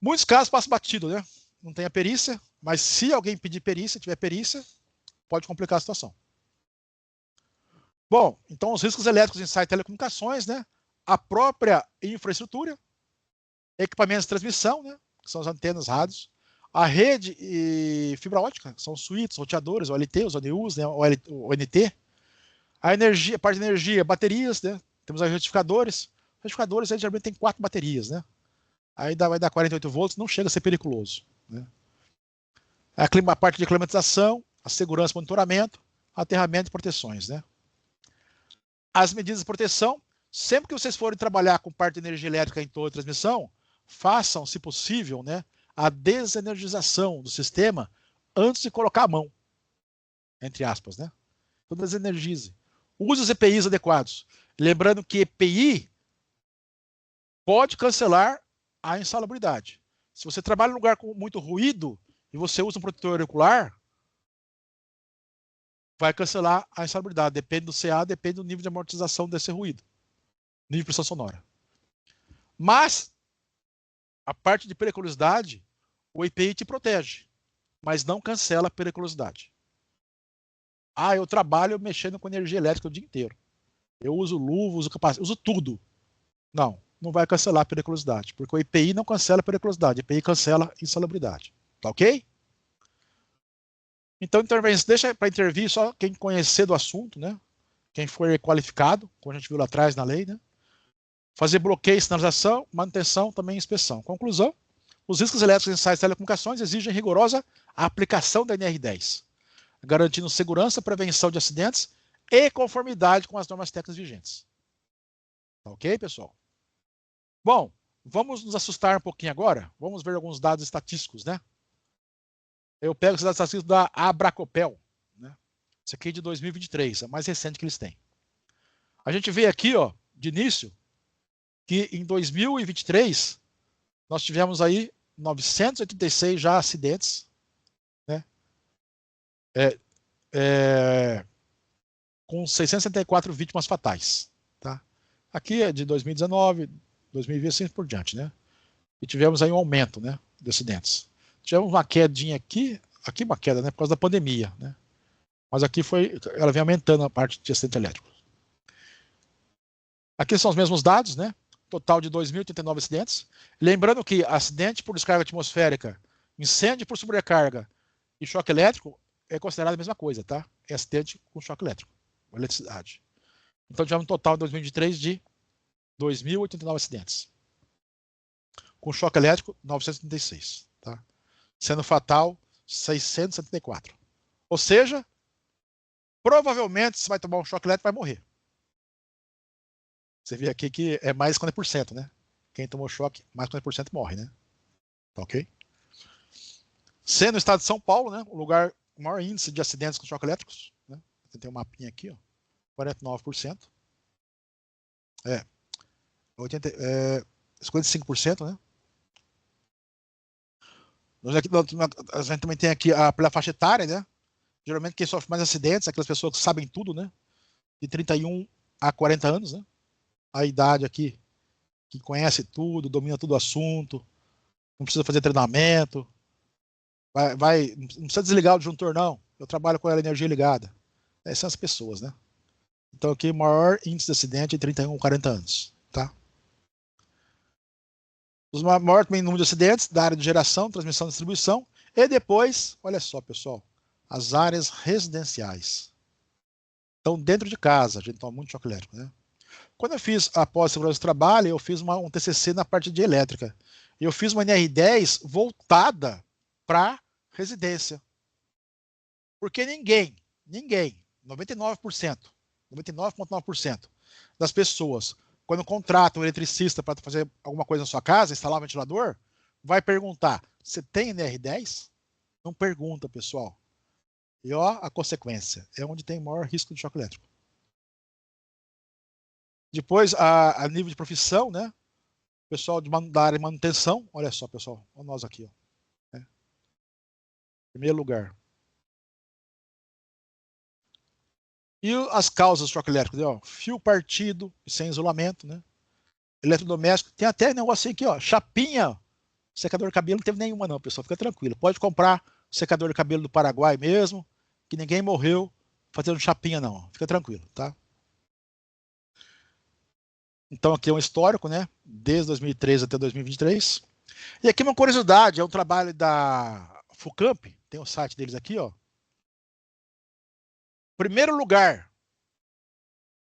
Muitos casos passam batido, né? Não tem a perícia, mas se alguém pedir perícia, tiver perícia, pode complicar a situação. Bom, então os riscos elétricos em sites de telecomunicações, né? A própria infraestrutura, equipamentos de transmissão, né? Que são as antenas, rádios, a rede e fibra ótica, que são os suítes, roteadores, OLT, os ONUs, né? O NT, a energia, a parte de energia, baterias, né? Temos os retificadores. Retificadores aí geralmente tem 4 baterias, né? Aí vai dar 48 volts, não chega a ser periculoso, né? A parte de climatização, a segurança e monitoramento, aterramento e proteções, né? As medidas de proteção, sempre que vocês forem trabalhar com parte de energia elétrica em torre de transmissão, façam, se possível, né, a desenergização do sistema antes de colocar a mão, entre aspas, né? Então desenergize. Use os EPIs adequados. Lembrando que EPI pode cancelar a insalubridade. Se você trabalha em um lugar com muito ruído e você usa um protetor auricular, vai cancelar a insalubridade. Depende do CA, depende do nível de amortização desse ruído. Nível de pressão sonora. Mas, a parte de periculosidade, o EPI te protege, mas não cancela a periculosidade. Ah, eu trabalho mexendo com energia elétrica o dia inteiro. Eu uso luva, uso capacete, uso tudo. Não vai cancelar a periculosidade, porque o EPI não cancela a periculosidade, o EPI cancela a insalubridade. Tá ok? Então, deixa para intervir só quem conhecer do assunto, né? Quem for qualificado, como a gente viu lá atrás na lei, né? Fazer bloqueio, sinalização, manutenção, também inspeção. Conclusão, os riscos elétricos em sites de telecomunicações exigem rigorosa aplicação da NR10, garantindo segurança, prevenção de acidentes e conformidade com as normas técnicas vigentes. Tá ok, pessoal? Bom, vamos nos assustar um pouquinho agora. Vamos ver alguns dados estatísticos, né? Eu pego esses dados estatísticos da Abracopel, né? Isso aqui é de 2023, é a mais recente que eles têm. A gente vê aqui, ó, de início, que em 2023 nós tivemos aí 986 já acidentes, né? Com 664 vítimas fatais. Tá? Aqui é de 2019, 2020 assim por diante, né? E tivemos aí um aumento, né, de acidentes. Tivemos uma quedinha aqui uma queda, né, por causa da pandemia, né? Mas aqui ela vem aumentando a parte de acidente elétrico. Aqui são os mesmos dados, né? Total de 2.089 acidentes. Lembrando que acidente por descarga atmosférica, incêndio por sobrecarga e choque elétrico é considerado a mesma coisa, tá? É acidente com choque elétrico, com eletricidade. Então tivemos um total em 2023 de 2.089 acidentes. Com choque elétrico, 936, tá? Sendo fatal, 674. Ou seja, provavelmente se vai tomar um choque elétrico vai morrer. Você vê aqui que é mais de 50%, né? Quem tomou choque, mais de 50% morre, né? Tá ok? Sendo o estado de São Paulo, né? O lugar com maior índice de acidentes com choque elétricos, né? Tem um mapinha aqui, ó. 49%. 55%, né? A gente também tem aqui pela faixa etária, né? Geralmente quem sofre mais acidentes é aquelas pessoas que sabem tudo, né? De 31 a 40 anos, né? A idade aqui, que conhece tudo, domina todo o assunto, não precisa fazer treinamento, não precisa desligar o disjuntor, não. Eu trabalho com a energia ligada. Essas são as pessoas, né? Então aqui o maior índice de acidente é 31 a 40 anos, tá? Os maiores número de acidentes da área de geração, transmissão e distribuição. E depois, olha só, pessoal, as áreas residenciais. Então, dentro de casa, a gente toma muito choque elétrico, né? Quando eu fiz a pós-segurança do trabalho, eu fiz um TCC na parte de elétrica. E eu fiz uma NR10 voltada para residência. Porque ninguém, 99,9% das pessoas, quando contratam um eletricista para fazer alguma coisa na sua casa, instalar um ventilador, vai perguntar, você tem NR10? Não pergunta, pessoal. E ó, a consequência, é onde tem maior risco de choque elétrico. Depois, a nível de profissão, né? Pessoal da área de manutenção, olha só, pessoal, olha nós aqui, ó. Né? Primeiro lugar. E as causas do choque elétrico, ó, fio partido sem isolamento, né? Eletrodoméstico, tem até negócio aqui, ó, chapinha, secador de cabelo não teve nenhuma não, pessoal, fica tranquilo. Pode comprar secador de cabelo do Paraguai mesmo, que ninguém morreu fazendo chapinha não, fica tranquilo, tá? Então aqui é um histórico, né? Desde 2013 até 2023. E aqui uma curiosidade, é um trabalho da FUCAMP, tem o site deles aqui, ó. Primeiro lugar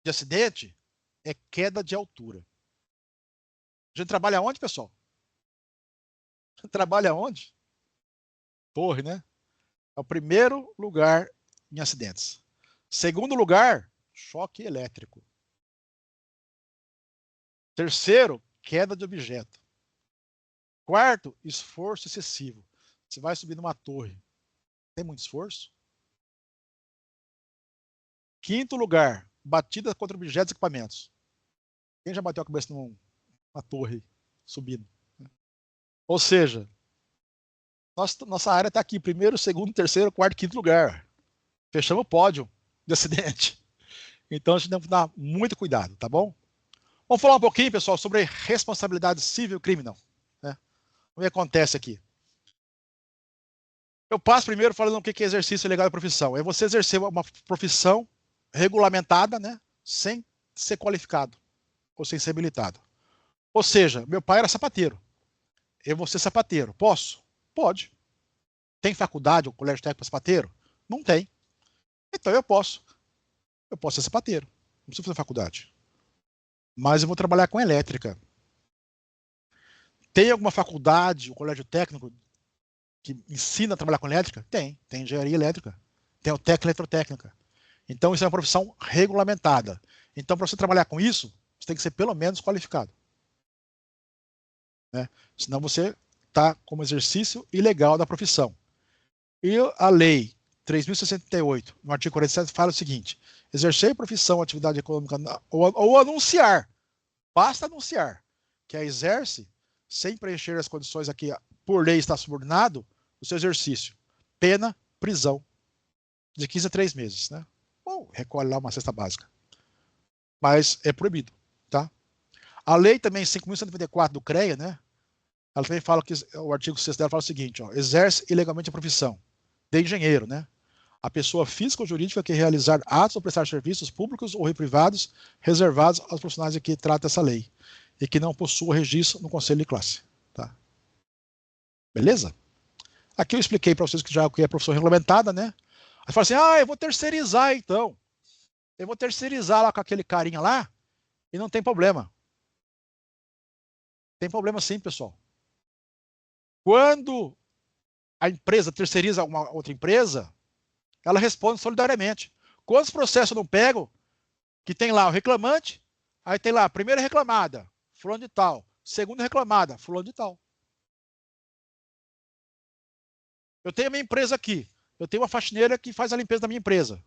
de acidente é queda de altura. A gente trabalha onde, pessoal? A gente trabalha onde? Torre, né? É o primeiro lugar em acidentes. Segundo lugar, choque elétrico. Terceiro, queda de objeto. Quarto, esforço excessivo. Você vai subir numa torre. Tem muito esforço? Quinto lugar, batida contra objetos e equipamentos. Quem já bateu a cabeça numa torre subindo? Ou seja, nossa área está aqui, primeiro, segundo, terceiro, quarto, quinto lugar. Fechamos o pódio de acidente. Então a gente tem que dar muito cuidado, tá bom? Vamos falar um pouquinho, pessoal, sobre responsabilidade civil e criminal. Né? O que acontece aqui? Eu passo primeiro falando o que é exercício legal de profissão. É você exercer uma profissão regulamentada, né, sem ser qualificado ou sem ser habilitado. Ou seja, meu pai era sapateiro. Eu vou ser sapateiro. Posso? Pode. Tem faculdade ou colégio técnico para sapateiro? Não tem. Então eu posso. Eu posso ser sapateiro. Não preciso fazer faculdade. Mas eu vou trabalhar com elétrica. Tem alguma faculdade ou colégio técnico que ensina a trabalhar com elétrica? Tem. Tem engenharia elétrica. Tem o técnico eletrotécnica. Então isso é uma profissão regulamentada. Então para você trabalhar com isso, você tem que ser pelo menos qualificado. Né? Senão você está como exercício ilegal da profissão. E a lei 3.068, no artigo 47, fala o seguinte: exercer profissão, atividade econômica ou anunciar, basta anunciar, que a exerce sem preencher as condições aqui por lei está subordinado, o seu exercício. Pena, prisão, de 15 a 3 meses, né? Ou recolhe lá uma cesta básica. Mas é proibido, tá? A lei também 5.194 do CREA, né? Ela também fala que o artigo 6 dela fala o seguinte, ó, exerce ilegalmente a profissão de engenheiro, né? A pessoa física ou jurídica que realizar atos ou prestar serviços públicos ou privados reservados aos profissionais de que trata essa lei e que não possua registro no conselho de classe, tá? Beleza? Aqui eu expliquei para vocês que já que é profissão regulamentada, né? Aí fala assim, eu vou terceirizar então. Eu vou terceirizar lá com aquele carinha lá e não tem problema. Tem problema sim, pessoal. Quando a empresa terceiriza uma outra empresa, ela responde solidariamente. Quantos processos eu não pego que tem lá o reclamante, aí tem lá a primeira reclamada, fulano de tal, segunda reclamada, fulano de tal. Eu tenho a minha empresa aqui, eu tenho uma faxineira que faz a limpeza da minha empresa.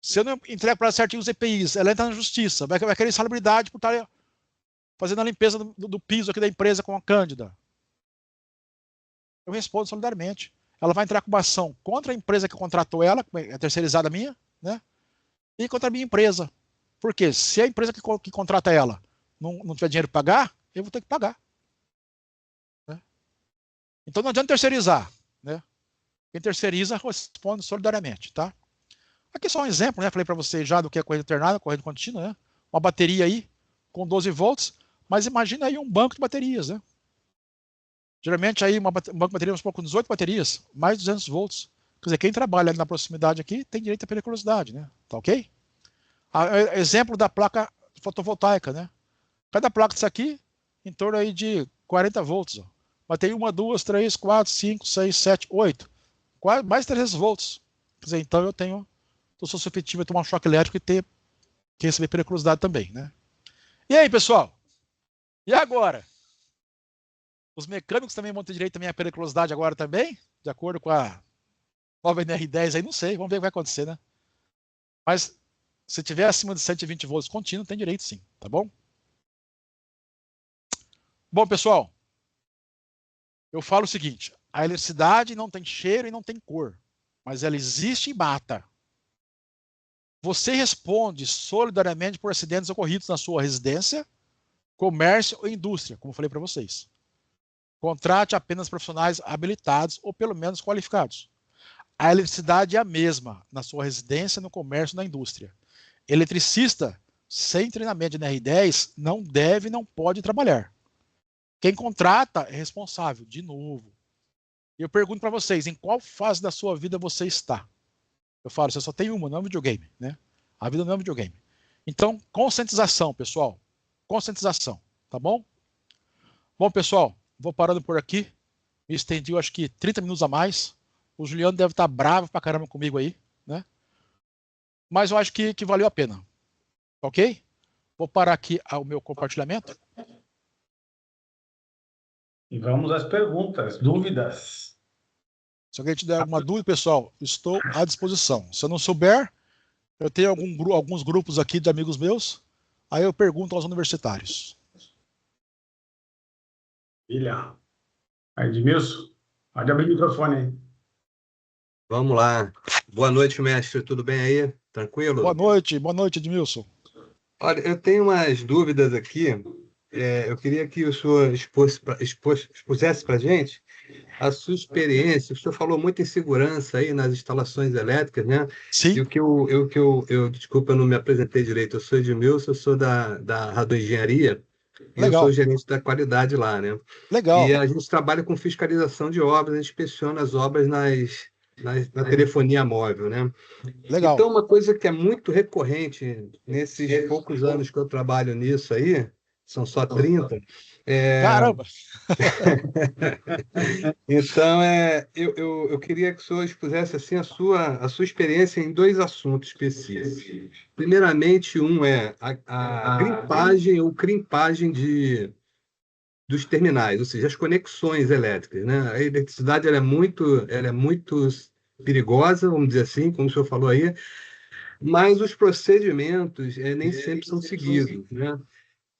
Se eu não entrego para ela certinho os EPIs, ela entra na justiça, vai querer insalubridade por estar fazendo a limpeza do piso aqui da empresa com a Cândida. Eu respondo solidariamente. Ela vai entrar com uma ação contra a empresa que contratou ela, é terceirizada minha, né? E contra a minha empresa. Porque se a empresa que contrata ela não tiver dinheiro para pagar, eu vou ter que pagar. Né? Então não adianta terceirizar, né? Quem terceiriza responde solidariamente, tá? Aqui só um exemplo, né? Falei para vocês já do que é corrente alternada, corrente contínua, né? Uma bateria aí com 12 volts, mas imagina aí um banco de baterias, né? Geralmente aí um banco de baterias com 18 baterias, mais 200 volts. Quer dizer, quem trabalha ali na proximidade aqui tem direito à periculosidade, né? Tá ok? Exemplo da placa fotovoltaica, né? Cada placa disso aqui, em torno aí de 40 volts. Ó. Mas tem 1, 2, 3, 4, 5, 6, 7, 8. Quase mais 300 volts. Quer dizer, então eu sou suscetível a tomar um choque elétrico e ter que receber periculosidade também, né? E aí, pessoal? E agora? Os mecânicos também vão ter direito também à periculosidade agora também? De acordo com a nova NR10 aí, não sei. Vamos ver o que vai acontecer, né? Mas se tiver acima de 120 volts contínuo, tem direito sim, tá bom? Bom, pessoal, eu falo o seguinte, a eletricidade não tem cheiro e não tem cor, mas ela existe e mata. Você responde solidariamente por acidentes ocorridos na sua residência, comércio ou indústria, como eu falei para vocês. Contrate apenas profissionais habilitados ou pelo menos qualificados. A eletricidade é a mesma na sua residência, no comércio e na indústria. Eletricista sem treinamento de NR10 não deve e não pode trabalhar. Quem contrata é responsável, de novo. E eu pergunto para vocês, em qual fase da sua vida você está? Eu falo, você só tem uma, não é um videogame, né? A vida não é um videogame. Então, conscientização, pessoal. Conscientização, tá bom? Bom, pessoal, vou parando por aqui. Me estendi, eu acho que 30 minutos a mais. O Juliano deve estar bravo pra caramba comigo aí, né? Mas eu acho que valeu a pena. Ok? Vou parar aqui o meu compartilhamento. E vamos às perguntas, dúvidas. Se alguém tiver alguma dúvida, pessoal, estou à disposição. Se eu não souber, eu tenho alguns grupos aqui de amigos meus, aí eu pergunto aos universitários. Filha. Aí, Edmilson, pode abrir o microfone aí. Vamos lá. Boa noite, mestre. Tudo bem aí? Tranquilo? Boa noite, Edmilson. Olha, eu tenho umas dúvidas aqui. Eu queria que o senhor expusesse para a gente a sua experiência. O senhor falou muito em segurança aí nas instalações elétricas, né? Sim. E desculpa, eu não me apresentei direito. Eu sou Edmilson, eu sou da Radon Engenharia e eu Legal. sou gerente da qualidade lá, né? Legal. E a gente trabalha com fiscalização de obras, a gente inspeciona as obras na telefonia móvel, né? Legal. Então, uma coisa que é muito recorrente nesses poucos anos que eu trabalho nisso aí, são só 30. Caramba! Então, eu queria que o senhor expusesse assim, a sua experiência em dois assuntos específicos. Primeiramente, um é a grimpagem ou crimpagem dos terminais, ou seja, as conexões elétricas, né? A eletricidade ela é muito perigosa, vamos dizer assim, como o senhor falou aí, mas os procedimentos nem sempre são seguidos, né?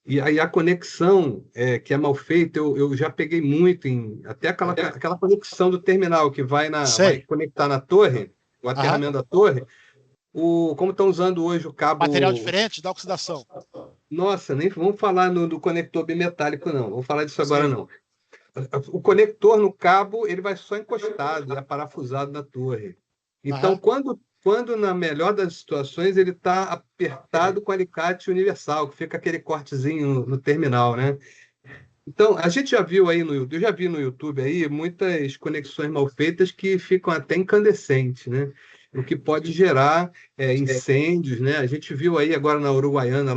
E aí a conexão que é mal feita, eu já peguei muito até aquela conexão do terminal que vai Sei. conectar na torre, o Aham. aterramento da torre, como estão usando hoje o Material cabo. diferente da oxidação. Nossa, nem vamos falar do conector bimetálico, não. Vamos falar disso agora, Sim. não. O conector no cabo, ele vai só encostado, é parafusado na torre. Então, Aham. quando na melhor das situações, ele está apertado com alicate universal, que fica aquele cortezinho no terminal, né? Então, a gente já viu aí eu já vi no YouTube aí muitas conexões mal feitas que ficam até incandescentes, né? O que pode gerar incêndios, né? A gente viu aí agora na Uruguaiana,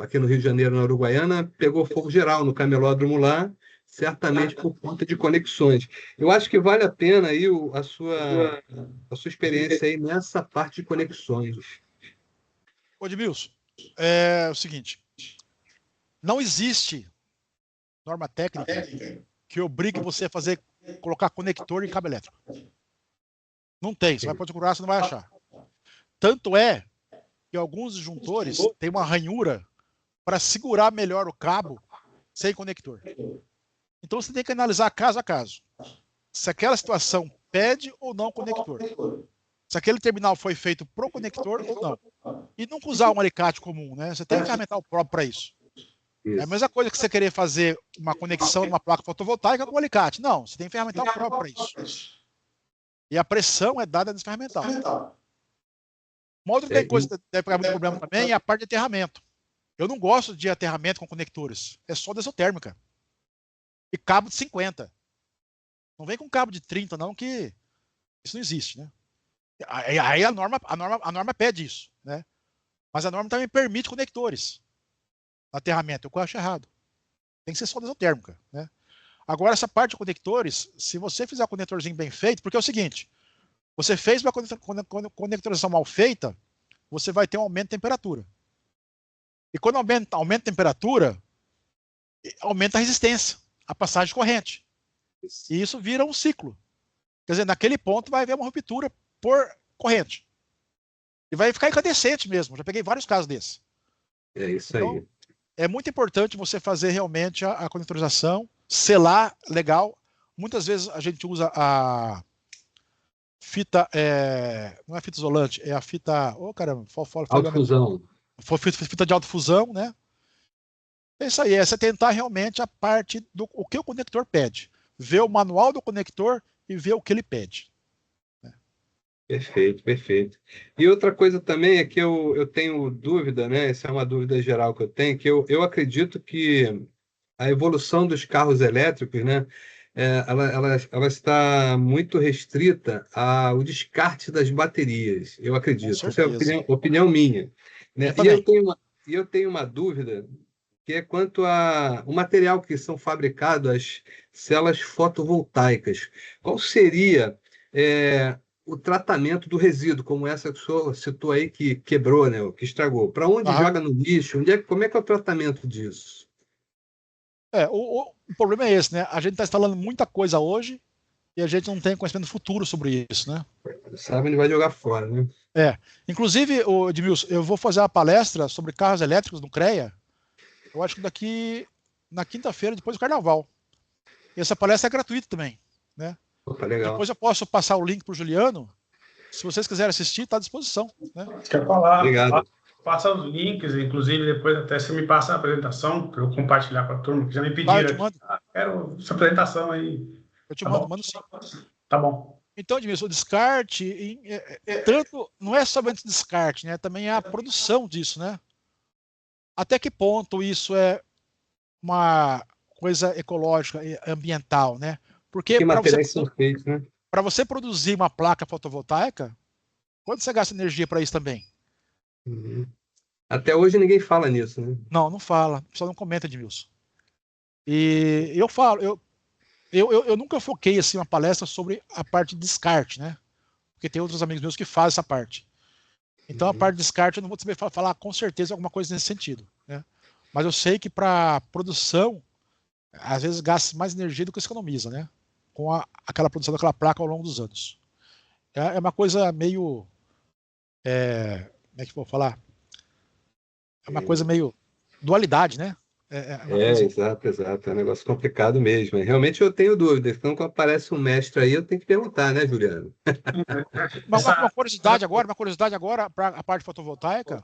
aqui no Rio de Janeiro, na Uruguaiana, pegou fogo geral no camelódromo lá, certamente por conta de conexões. Eu acho que vale a pena aí a sua experiência aí nessa parte de conexões. Ô, Edmilson, é o seguinte: não existe norma técnica que obrigue você a colocar conector em cabo elétrico. Não tem. Você vai procurar, você não vai achar. Tanto é que alguns disjuntores têm uma ranhura para segurar melhor o cabo sem conector. Então você tem que analisar caso a caso. Se aquela situação pede ou não conector. Se aquele terminal foi feito pro conector ou não. E nunca usar um alicate comum, né? Você tem que ferramental próprio para isso. É a mesma coisa que você querer fazer uma conexão numa placa fotovoltaica com alicate. Não, você tem ferramental próprio para isso. E a pressão é dada nesse ferramental. Uma outra coisa que deve pegar muito problema também é a parte de aterramento. Eu não gosto de aterramento com conectores. É só desotérmica. E cabo de 50. Não vem com cabo de 30, não, que isso não existe, né? Aí a norma pede isso, né? Mas a norma também permite conectores no aterramento. Eu acho errado. Tem que ser só desotérmica, né? Agora, essa parte de conectores, se você fizer um conectorzinho bem feito, porque é o seguinte, você fez uma conectorização mal feita, você vai ter um aumento de temperatura. E quando aumenta a temperatura, aumenta a resistência, a passagem de corrente. E isso vira um ciclo. Quer dizer, naquele ponto vai haver uma ruptura por corrente. E vai ficar incandescente mesmo. Já peguei vários casos desses. É isso então, aí. É muito importante você fazer realmente a conectorização, selar legal. Muitas vezes a gente usa a fita, não é fita isolante, é a fita, caramba, Autofusão. Fita de autofusão, né? É isso aí, é você tentar realmente a parte do o que o conector pede. Ver o manual do conector e ver o que ele pede. Perfeito, perfeito. E outra coisa também é que eu tenho dúvida, né? Essa é uma dúvida geral que eu tenho, que eu acredito que a evolução dos carros elétricos, né? Ela está muito restrita ao descarte das baterias, eu Com acredito. Essa é a certeza. opinião minha, né? Eu também. Eu tenho uma dúvida que é quanto ao material que são fabricadas as células fotovoltaicas. Qual seria o tratamento do resíduo, como essa que o senhor citou aí, que quebrou, né, que estragou? Para onde Aham. joga no lixo? Como é que é o tratamento disso? O problema é esse, né? A gente está instalando muita coisa hoje e a gente não tem conhecimento futuro sobre isso, né? Sabe, ele vai jogar fora, né? Inclusive, Edmilson, eu vou fazer uma palestra sobre carros elétricos no CREA, eu acho que na quinta-feira, depois do Carnaval. E essa palestra é gratuita também, né? Opa, legal. Depois eu posso passar o link para o Juliano. Se vocês quiserem assistir, está à disposição, né? Quer falar? Obrigado. Passa os links, inclusive depois até você me passa a apresentação para eu compartilhar com a turma, que já me pediram. Eu te mando. Quero essa apresentação aí. Eu te Tá mando, bom? mando sim. Tá bom. Então, Edmilson, o descarte, tanto não é somente descarte, né? Também é a produção disso, né? Até que ponto isso é uma coisa ecológica e ambiental, né? Porque Que materiais são feitos, né? para você produzir uma placa fotovoltaica, quanto você gasta energia para isso também? Uhum. Até hoje ninguém fala nisso, né? Não fala, só não comenta, Edmilson. E eu falo, eu nunca foquei assim uma palestra sobre a parte de descarte, né? Porque tem outros amigos meus que fazem essa parte. Então a parte de descarte eu não vou saber falar com certeza alguma coisa nesse sentido, né? Mas eu sei que para produção às vezes gasta mais energia do que se economiza, né? Com aquela produção daquela placa ao longo dos anos. É uma coisa meio, como é que eu vou falar? É uma coisa meio dualidade, né? Exato. É um negócio complicado mesmo. Realmente eu tenho dúvidas. Então, quando aparece um mestre aí, eu tenho que perguntar, né, Juliano? Uma curiosidade agora para a parte fotovoltaica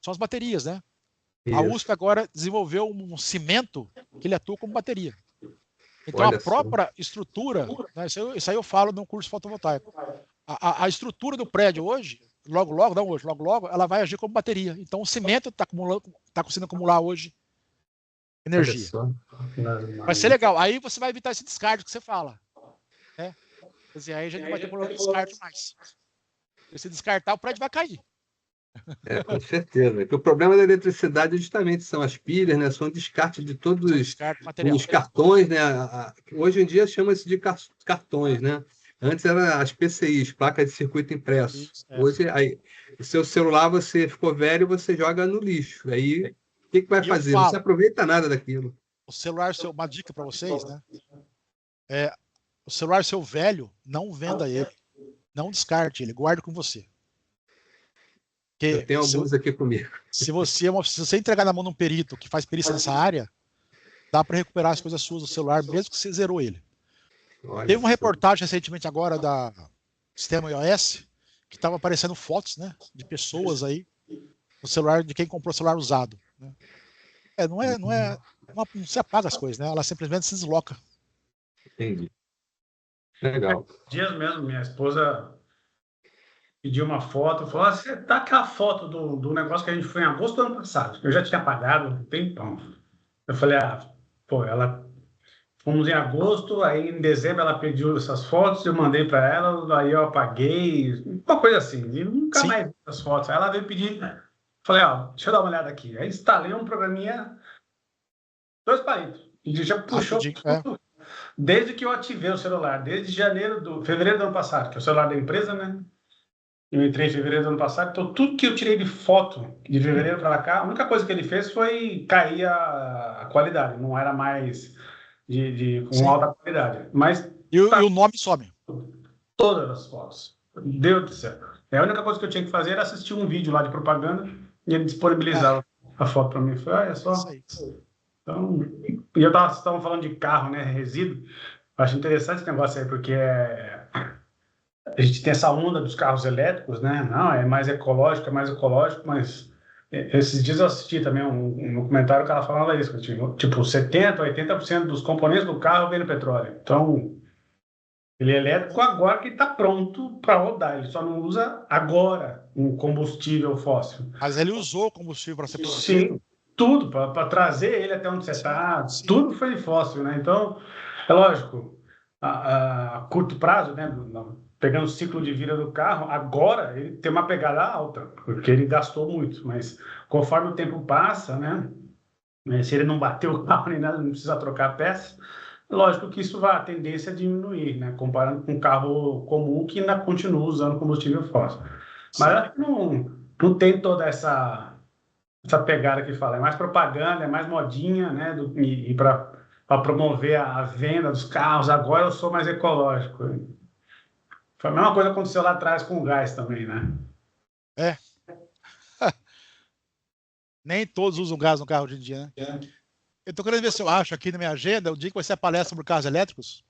são as baterias, né? A Isso. USP agora desenvolveu um cimento que ele atua como bateria. Então Olha a própria estrutura, né, isso aí eu falo no curso fotovoltaico. A estrutura do prédio hoje, logo, ela vai agir como bateria. Então o cimento está conseguindo acumular hoje energia. Vai ser legal. Aí você vai evitar esse descarte que você fala. Né? Quer dizer, aí a gente não vai ter problema de descarte mais. Se descartar, o prédio vai cair. Com certeza. Porque o problema da eletricidade justamente são as pilhas, né? São descarte de todos os cartões, né? Hoje em dia chama-se de cartões, né? Antes era as PCIs, placas de circuito impresso. Hoje, aí, o seu celular, você ficou velho, você joga no lixo. Aí, o que vai fazer? Não se aproveita nada daquilo. O celular, uma dica para vocês, né? O celular seu velho, não venda ele. Não descarte ele, guarde com você. Eu tenho alguns aqui comigo. Se você entregar na mão de um perito que faz perícia nessa área, dá para recuperar as coisas suas do celular, mesmo que você zerou ele. Teve uma reportagem recentemente agora da Sistema iOS, que estava aparecendo fotos, né, de pessoas aí no celular, de quem comprou celular usado. Né? Não se apaga as coisas, né? Ela simplesmente se desloca. Entendi. Legal. Dias mesmo, minha esposa pediu uma foto, falou: você tá aquela foto do negócio que a gente foi em agosto do ano passado. Eu já tinha apagado um tempão. Eu falei, ela. Fomos em agosto, aí em dezembro ela pediu essas fotos, eu mandei para ela, aí eu apaguei, uma coisa assim, e nunca mais vi as fotos. Aí ela veio pedir, falei, deixa eu dar uma olhada aqui. Aí instalei um programinha, 2 palitos, e já puxou tudo. Desde que eu ativei o celular, desde fevereiro do ano passado, que é o celular da empresa, né? Eu entrei em fevereiro do ano passado, então tudo que eu tirei de foto de fevereiro para cá, a única coisa que ele fez foi cair a qualidade, não era mais com alta qualidade. Mas e o nome some. Todas as fotos. Deus do céu. A única coisa que eu tinha que fazer era assistir um vídeo lá de propaganda e ele disponibilizava a foto para mim. Eu falei, olha só. Então, e eu estava falando de carro, né? Resíduo. Eu acho interessante esse negócio aí, porque a gente tem essa onda dos carros elétricos, né? Não, é mais ecológico, mas esses dias eu assisti também um documentário que ela falava isso, tipo, 70%, 80% dos componentes do carro vêm do petróleo. Então, ele é elétrico agora que está pronto para rodar, ele só não usa agora um combustível fóssil. Mas ele usou combustível para ser produzido? Sim, tudo, para trazer ele até onde você está, tudo foi fóssil, né? Então, é lógico, a curto prazo, né? Pegando o ciclo de vida do carro, agora ele tem uma pegada alta, porque ele gastou muito, mas conforme o tempo passa, né, se ele não bater o carro nem nada, não precisa trocar peça, lógico que isso vai a tendência a diminuir, né, comparando com um carro comum que ainda continua usando combustível fóssil. Mas não tem toda essa pegada que fala, é mais propaganda, é mais modinha, né, e para promover a venda dos carros, agora eu sou mais ecológico. Foi a mesma coisa que aconteceu lá atrás com o gás também, né? Nem todos usam gás no carro hoje em dia, né? Eu estou querendo ver se eu acho aqui na minha agenda o dia que vai ser a palestra sobre carros elétricos.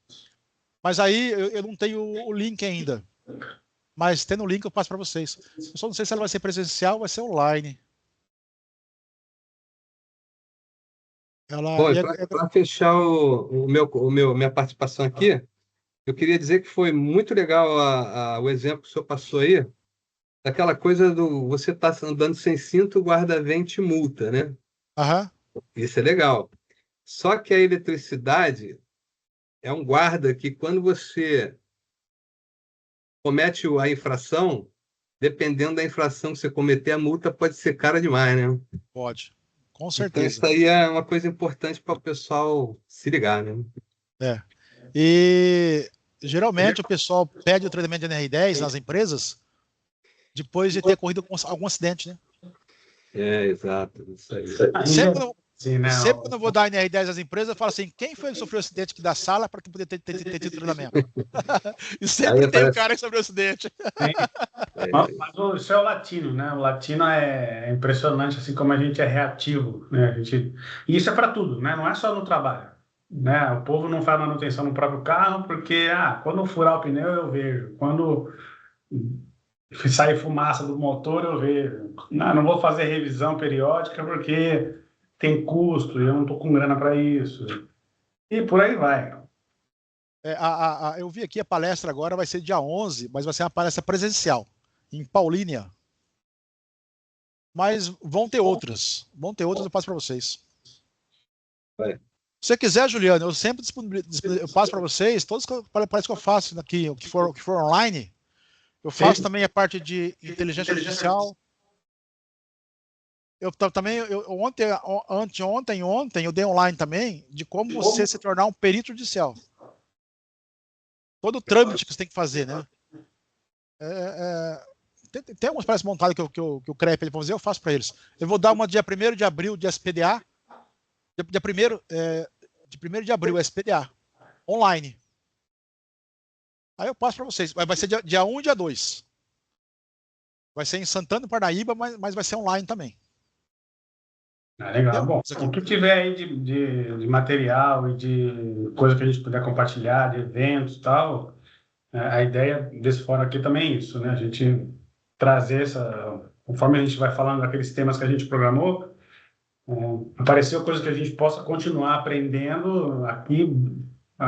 Mas aí eu não tenho o link ainda. Mas tendo o link eu passo para vocês. Eu só não sei se ela vai ser presencial ou vai ser online. Para fechar minha participação aqui, eu queria dizer que foi muito legal o exemplo que o senhor passou aí, daquela coisa do você está andando sem cinto, o guarda vem e te multa, né? Isso é legal. Só que a eletricidade é um guarda que, quando você comete a infração, dependendo da infração que você cometer, a multa pode ser cara demais, né? Pode, com certeza. Então, isso aí é uma coisa importante para o pessoal se ligar, né? E geralmente o pessoal pede o treinamento de NR10 nas empresas depois de ter ocorrido algum acidente, né? Exato. Isso aí. Sim, né? Sempre quando eu vou dar NR10 às empresas, eu falo assim, quem foi que sofreu acidente aqui da sala para poder ter tido treinamento? E sempre tem um cara que sofreu acidente. Mas isso é o latino, né? O latino é impressionante, assim como a gente é reativo, né? E isso é para tudo, né? Não é só no trabalho, né? O povo não faz manutenção no próprio carro porque, quando furar o pneu eu vejo, quando sair fumaça do motor eu vejo. Não vou fazer revisão periódica porque tem custo e eu não estou com grana para isso. E por aí vai. Eu vi aqui a palestra agora, vai ser dia 11, mas vai ser uma palestra presencial, em Paulínia. Mas vão ter outras. Eu passo para vocês. Se você quiser, Juliano, eu sempre eu passo para vocês todos que parece que eu faço aqui, o que for online. Eu faço também a parte de inteligência artificial. Eu também, ontem, eu dei online também de como você se tornar um perito judicial. Todo o trâmite que você tem que fazer, né? Tem algumas palestras montadas que o CREP ele vai fazer, eu faço para eles. Eu vou dar uma dia 1º de abril de SPDA, dia 1º de abril SPDA, online. Aí eu passo para vocês. Vai ser dia 1 e dia 2. Vai ser em Santana do Parnaíba, mas vai ser online também. Legal. Bom, o que tiver aí de material e de coisa que a gente puder compartilhar, de eventos e tal, a ideia desse fórum aqui também é isso, né? A gente trazer conforme a gente vai falando daqueles temas que a gente programou, apareceu coisa que a gente possa continuar aprendendo aqui.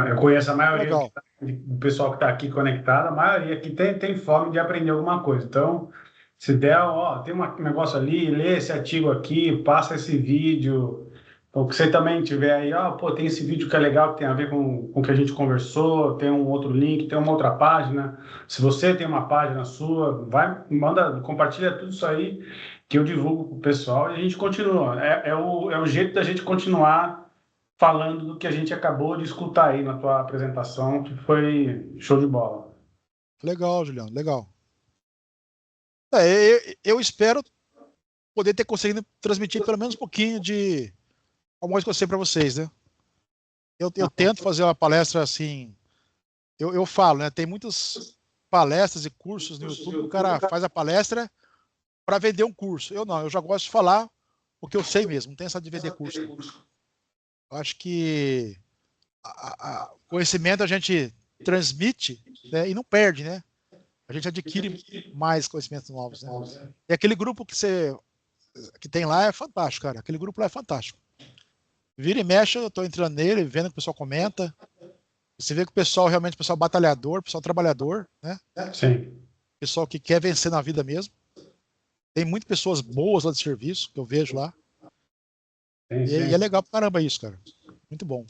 Eu conheço a maioria do pessoal que está aqui conectado, a maioria aqui tem fome de aprender alguma coisa. Então, se der, tem um negócio ali, lê esse artigo aqui, passa esse vídeo. Então, que você também tiver aí, tem esse vídeo que é legal, que tem a ver com o que a gente conversou, tem um outro link, tem uma outra página. Se você tem uma página sua, compartilha tudo isso aí, que eu divulgo para o pessoal e a gente continua. É o jeito da gente continuar falando do que a gente acabou de escutar aí na tua apresentação, que foi show de bola. Legal, Juliano, legal. Eu espero poder ter conseguido transmitir pelo menos um pouquinho de alguma coisa que eu sei para vocês, né? Eu tento fazer uma palestra assim. Eu falo, né? Tem muitas palestras e cursos no YouTube, o cara faz a palestra para vender um curso. Eu não, eu já gosto de falar o que eu sei mesmo, não tem essa de vender curso. Eu acho que conhecimento a gente transmite, né, e não perde, né? A gente adquire mais conhecimentos novos, né? E aquele grupo que tem lá é fantástico, cara. Aquele grupo lá é fantástico. Vira e mexe, eu tô entrando nele, vendo que o pessoal comenta. Você vê que o pessoal realmente, pessoal batalhador, pessoal trabalhador, né? Sim. Pessoal que quer vencer na vida mesmo. Tem muitas pessoas boas lá de serviço, que eu vejo lá. Sim. E é legal pra caramba isso, cara. Muito bom.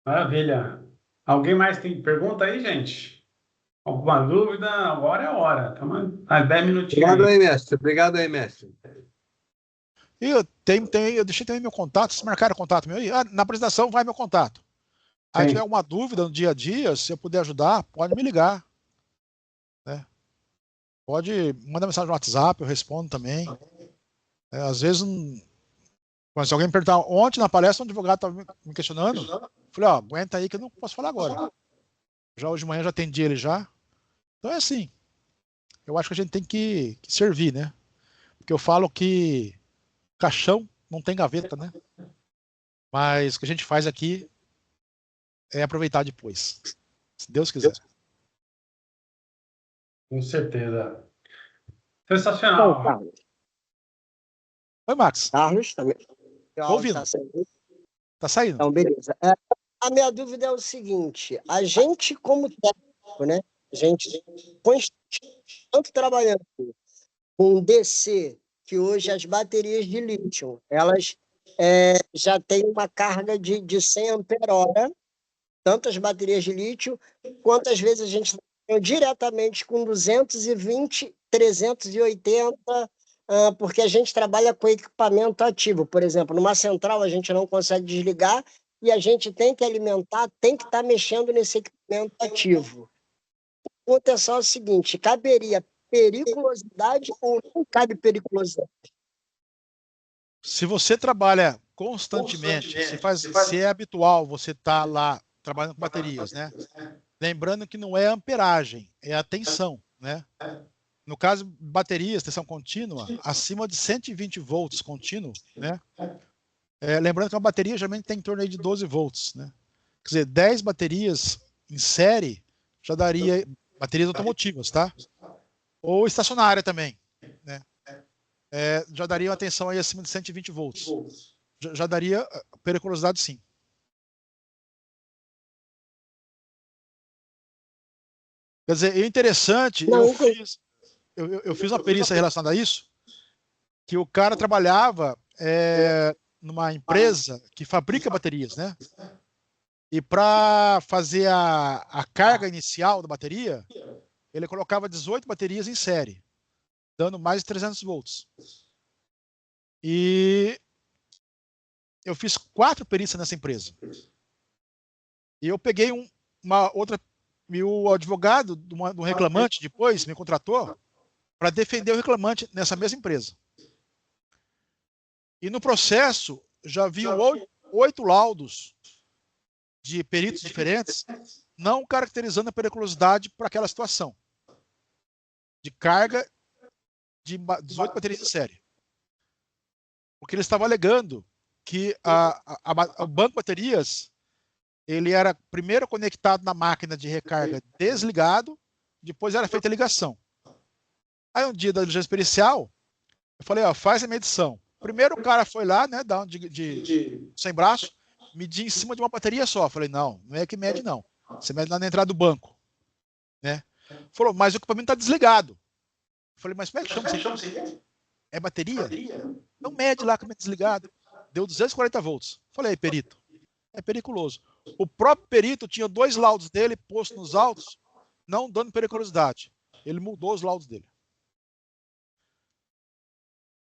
Maravilha. Alguém mais tem pergunta aí, gente? Alguma dúvida? Agora é a hora. Estamos às 10 minutinhos. Obrigado aí, mestre. E eu deixei também meu contato. Vocês marcaram o contato meu aí? Na apresentação vai meu contato. Se tiver alguma dúvida no dia a dia, se eu puder ajudar, pode me ligar. Né? Pode mandar mensagem no WhatsApp, eu respondo também. Às vezes, se alguém me perguntar, ontem na palestra, um advogado estava me questionando, eu falei, aguenta aí que eu não posso falar agora. Já hoje de manhã já atendi ele já. Então é assim. Eu acho que a gente tem que servir, né? Porque eu falo que caixão não tem gaveta, né? Mas o que a gente faz aqui é aproveitar depois. Se Deus quiser. Com certeza. Sensacional. Bom, Carlos. Oi, Max. Carlos, também. Tô ouvindo. Tá saindo. Então, beleza. A minha dúvida é o seguinte: a gente, como técnico, né? A gente tanto trabalhando com DC, que hoje as baterias de lítio, elas já têm uma carga de 100 ampere-hora, tanto as baterias de lítio, quanto às vezes a gente trabalha diretamente com 220, 380, porque a gente trabalha com equipamento ativo. Por exemplo, numa central a gente não consegue desligar e a gente tem que alimentar, tem que estar mexendo nesse equipamento ativo. A pergunta é só o seguinte: caberia periculosidade ou não cabe periculosidade? Se você trabalha constantemente, se é habitual você estar lá trabalhando com baterias, né? Lembrando que não é amperagem, é a tensão, né? No caso, baterias, tensão contínua, acima de 120 volts contínuo, né? Lembrando que uma bateria geralmente tem em torno aí de 12 volts, né? Quer dizer, 10 baterias em série já daria, baterias automotivas, tá? Ou estacionária também, né? Já daria uma tensão aí acima de 120 volts. Já daria periculosidade, sim. Quer dizer, é interessante, eu fiz uma perícia relacionada a isso, que o cara trabalhava numa empresa que fabrica baterias, né? E para fazer a carga inicial da bateria, ele colocava 18 baterias em série, dando mais de 300 volts. E eu fiz 4 perícias nessa empresa. E eu peguei uma outra. E o advogado do reclamante depois me contratou para defender o reclamante nessa mesma empresa. E no processo já haviam 8 laudos de peritos diferentes não caracterizando a periculosidade para aquela situação de carga de 18 baterias em série. Porque ele estava alegando que o banco de baterias ele era primeiro conectado na máquina de recarga desligado, depois era feita a ligação. Aí um dia da diligência pericial, eu falei, faz a medição. Primeiro o cara foi lá, né, sem braço, medir em cima de uma bateria só. Eu falei, não é que mede não. Você mede lá na entrada do banco, né? Falou, mas o equipamento está desligado. Eu falei, mas como é que chama isso aí? É bateria? Não mede lá como é desligado. Deu 240 volts. Falei, perito, é periculoso. O próprio perito tinha 2 laudos dele postos nos autos, não dando periculosidade. Ele mudou os laudos dele.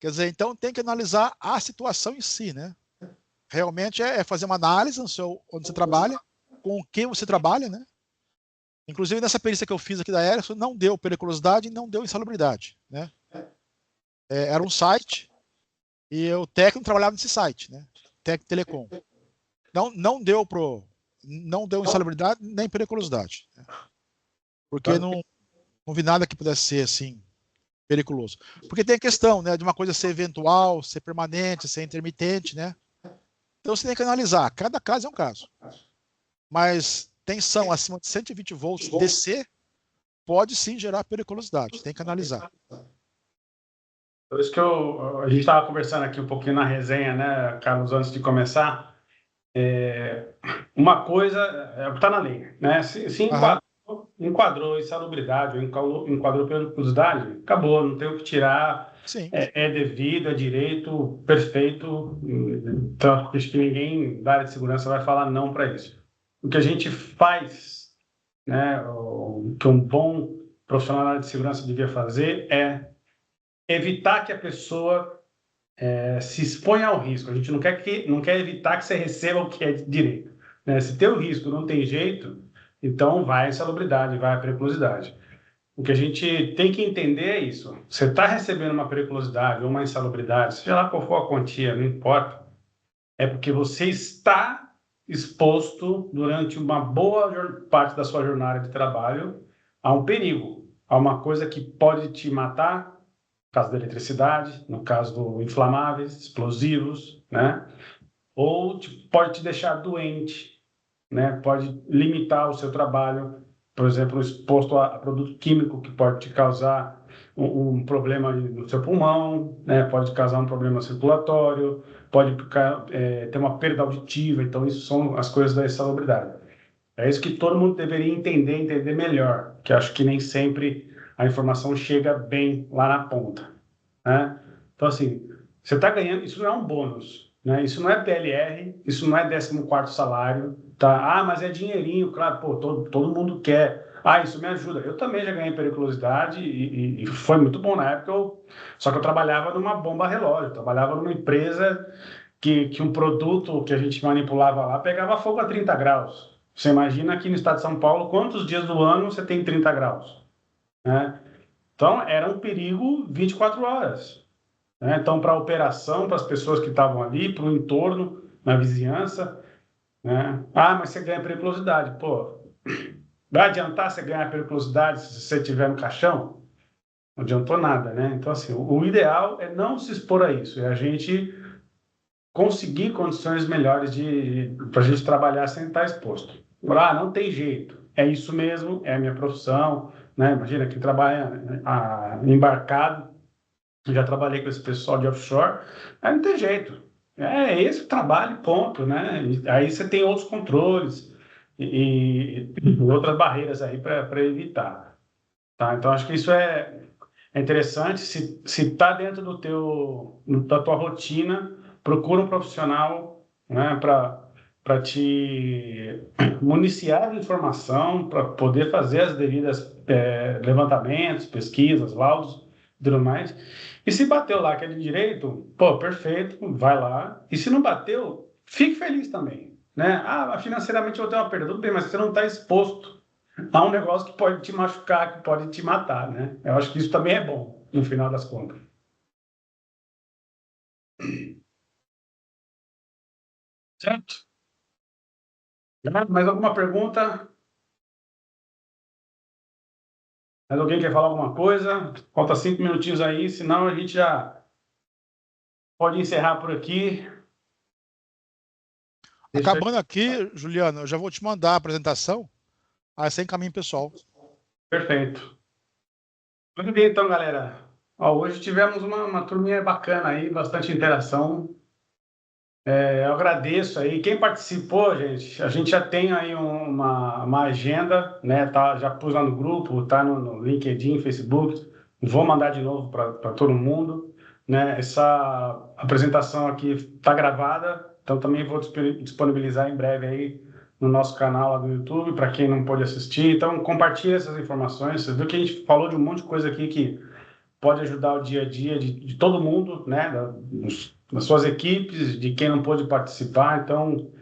Quer dizer, então tem que analisar a situação em si, né? Realmente é fazer uma análise onde você trabalha, com quem você trabalha, né? Inclusive nessa perícia que eu fiz aqui da Ericsson, não deu periculosidade e não deu insalubridade, né? Era um site e o técnico trabalhava nesse site, né? Técnico Telecom. Não deu insalubridade nem periculosidade, né? Porque não vi nada que pudesse ser assim periculoso. Porque tem a questão, né, de uma coisa ser eventual, ser permanente, ser intermitente, né? Então você tem que analisar. Cada caso é um caso. Mas tensão acima de 120 volts DC pode sim gerar periculosidade. Tem que analisar. Por isso que a gente estava conversando aqui um pouquinho na resenha, né, Carlos, antes de começar. Uma coisa é o que está na lei, né? Se enquadrou insalubridade, ou enquadrou periculosidade, acabou, não tem o que tirar. Sim. É devido, é direito, perfeito. Então, acho que ninguém da área de segurança vai falar não para isso. O que a gente faz, né, o que um bom profissional da área de segurança devia fazer é evitar que a pessoa se exponha ao risco. A gente não quer evitar que você receba o que é de direito, né? Se tem o risco, não tem jeito, então vai a insalubridade, vai a periculosidade. O que a gente tem que entender é isso. Você está recebendo uma periculosidade ou uma insalubridade, seja lá qual for a quantia, não importa, é porque você está exposto durante uma boa parte da sua jornada de trabalho a um perigo, a uma coisa que pode te matar, no caso da eletricidade, no caso do inflamáveis, explosivos, né? Ou pode te deixar doente, né? Pode limitar o seu trabalho, por exemplo, exposto a produto químico que pode te causar um problema no seu pulmão, né? Pode causar um problema circulatório, pode ter uma perda auditiva. Então, isso são as coisas da insalubridade. É isso que todo mundo deveria entender melhor, que acho que nem sempre a informação chega bem lá na ponta, né? Então, assim, você está ganhando, isso não é um bônus, né? Isso não é PLR, isso não é 14º salário, tá? Mas é dinheirinho, claro, pô, todo mundo quer. Isso me ajuda. Eu também já ganhei periculosidade e foi muito bom na época, só que eu trabalhava numa bomba relógio, trabalhava numa empresa que um produto que a gente manipulava lá pegava fogo a 30 graus. Você imagina aqui no estado de São Paulo quantos dias do ano você tem 30 graus, né? Então, era um perigo 24 horas. né? Então, para a operação, para as pessoas que estavam ali, para o entorno, na vizinhança, né? Ah, mas você ganha periculosidade. Pô, vai adiantar você ganhar periculosidade se você estiver no caixão? Não adiantou nada, né? Então, assim, o ideal é não se expor a isso, é a gente conseguir condições melhores para a gente trabalhar sem estar exposto. Ah, não tem jeito, é isso mesmo, é a minha profissão, né? Imagina quem trabalha embarcado, já trabalhei com esse pessoal de offshore, aí não tem jeito. É esse o trabalho, ponto, né? E aí você tem outros controles e outras barreiras aí para evitar, tá? Então, acho que isso é interessante. Se está dentro da tua rotina, procura um profissional, né, para te municiar de informação, para poder fazer as devidas levantamentos, pesquisas, laudos e tudo mais. E se bateu lá aquele direito, pô, perfeito, vai lá. E se não bateu, fique feliz também, né? Ah, financeiramente eu vou ter uma perda, tudo bem, mas você não está exposto a um negócio que pode te machucar, que pode te matar, né? Eu acho que isso também é bom, no final das contas. Certo? Mais alguma pergunta? Mais alguém quer falar alguma coisa? Falta 5 minutinhos aí, senão a gente já pode encerrar por aqui. Acabando aqui, Juliano, eu já vou te mandar a apresentação, aí você encaminha pessoal. Perfeito. Muito bem, então, galera. Ó, hoje tivemos uma turminha bacana aí, bastante interação. Eu agradeço aí. Quem participou, gente, a gente já tem aí uma agenda, né? Tá, já pus lá no grupo, tá no LinkedIn, Facebook. Vou mandar de novo para todo mundo, né? Essa apresentação aqui está gravada, então também vou disponibilizar em breve aí no nosso canal lá do YouTube, para quem não pôde assistir. Então, compartilhe essas informações. Você viu que a gente falou de um monte de coisa aqui que pode ajudar o dia a dia de todo mundo, né? Das suas equipes, de quem não pôde participar. Então,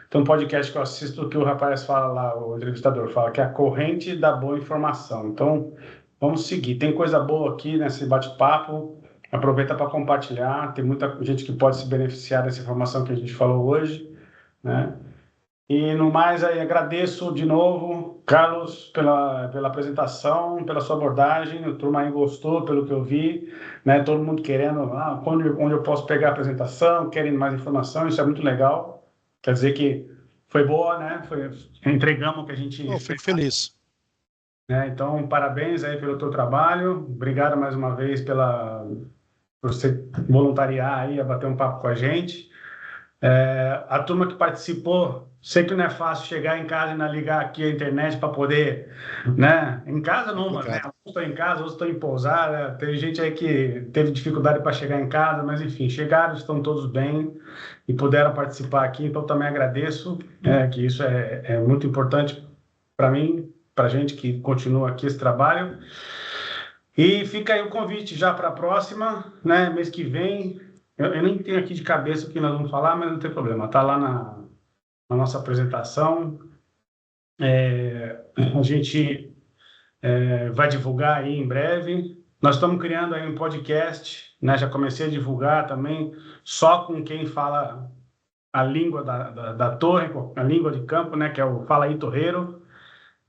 tem um podcast que eu assisto que o rapaz fala lá, o entrevistador fala que é a corrente da boa informação. Então, vamos seguir. Tem coisa boa aqui nesse bate-papo. Aproveita para compartilhar. Tem muita gente que pode se beneficiar dessa informação que a gente falou hoje, né? E no mais, aí agradeço de novo, Carlos, pela apresentação, pela sua abordagem. O turma aí gostou, pelo que eu vi, né? Todo mundo querendo, onde eu posso pegar a apresentação, querendo mais informação, isso é muito legal. Quer dizer que foi boa, né? Entregamos o que a gente... Eu fico feliz. Né? Então, parabéns aí pelo teu trabalho. Obrigado mais uma vez por você voluntariar aí, a bater um papo com a gente. A turma que participou, sei que não é fácil chegar em casa e ligar aqui a internet para poder, né? Em casa não, mas né? Uns estão em casa, outros estão em pousada. Teve gente aí que teve dificuldade para chegar em casa, mas enfim, chegaram, estão todos bem e puderam participar aqui. Então também agradeço, que isso é muito importante para mim, para a gente que continua aqui esse trabalho. E fica aí o convite já para a próxima, né? Mês que vem. Eu nem tenho aqui de cabeça o que nós vamos falar, mas não tem problema. Está lá na nossa apresentação. A gente vai divulgar aí em breve. Nós estamos criando aí um podcast, né? Já comecei a divulgar também, só com quem fala a língua da torre, a língua de campo, né? Que é o Fala aí Torreiro.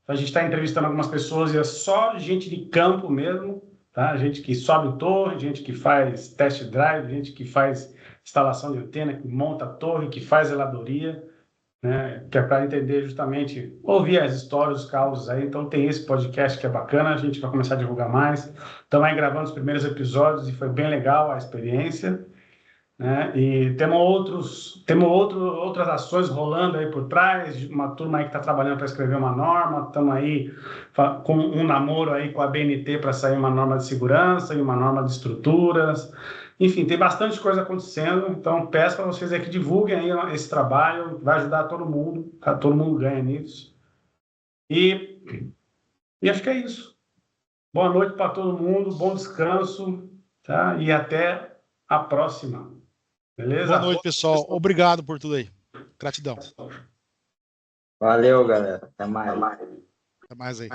A gente está entrevistando algumas pessoas e é só gente de campo mesmo, tá? Gente que sobe torre, gente que faz test drive, gente que faz instalação de antena, que monta a torre, que faz zeladoria, né? Que é para entender justamente, ouvir as histórias, os causos aí. Então tem esse podcast que é bacana, a gente vai começar a divulgar mais. Estamos aí gravando os primeiros episódios e foi bem legal a experiência, né? E temos outras ações rolando aí por trás, uma turma aí que está trabalhando para escrever uma norma, estamos aí com um namoro aí com a BNT para sair uma norma de segurança e uma norma de estruturas. Enfim, tem bastante coisa acontecendo, então peço para vocês aí que divulguem aí esse trabalho, vai ajudar todo mundo, tá? Todo mundo ganha nisso. E acho que é isso. Boa noite para todo mundo, bom descanso, tá? E até a próxima. Beleza? Boa noite, pessoal. Obrigado por tudo aí. Gratidão. Valeu, galera. Até mais. Até mais aí.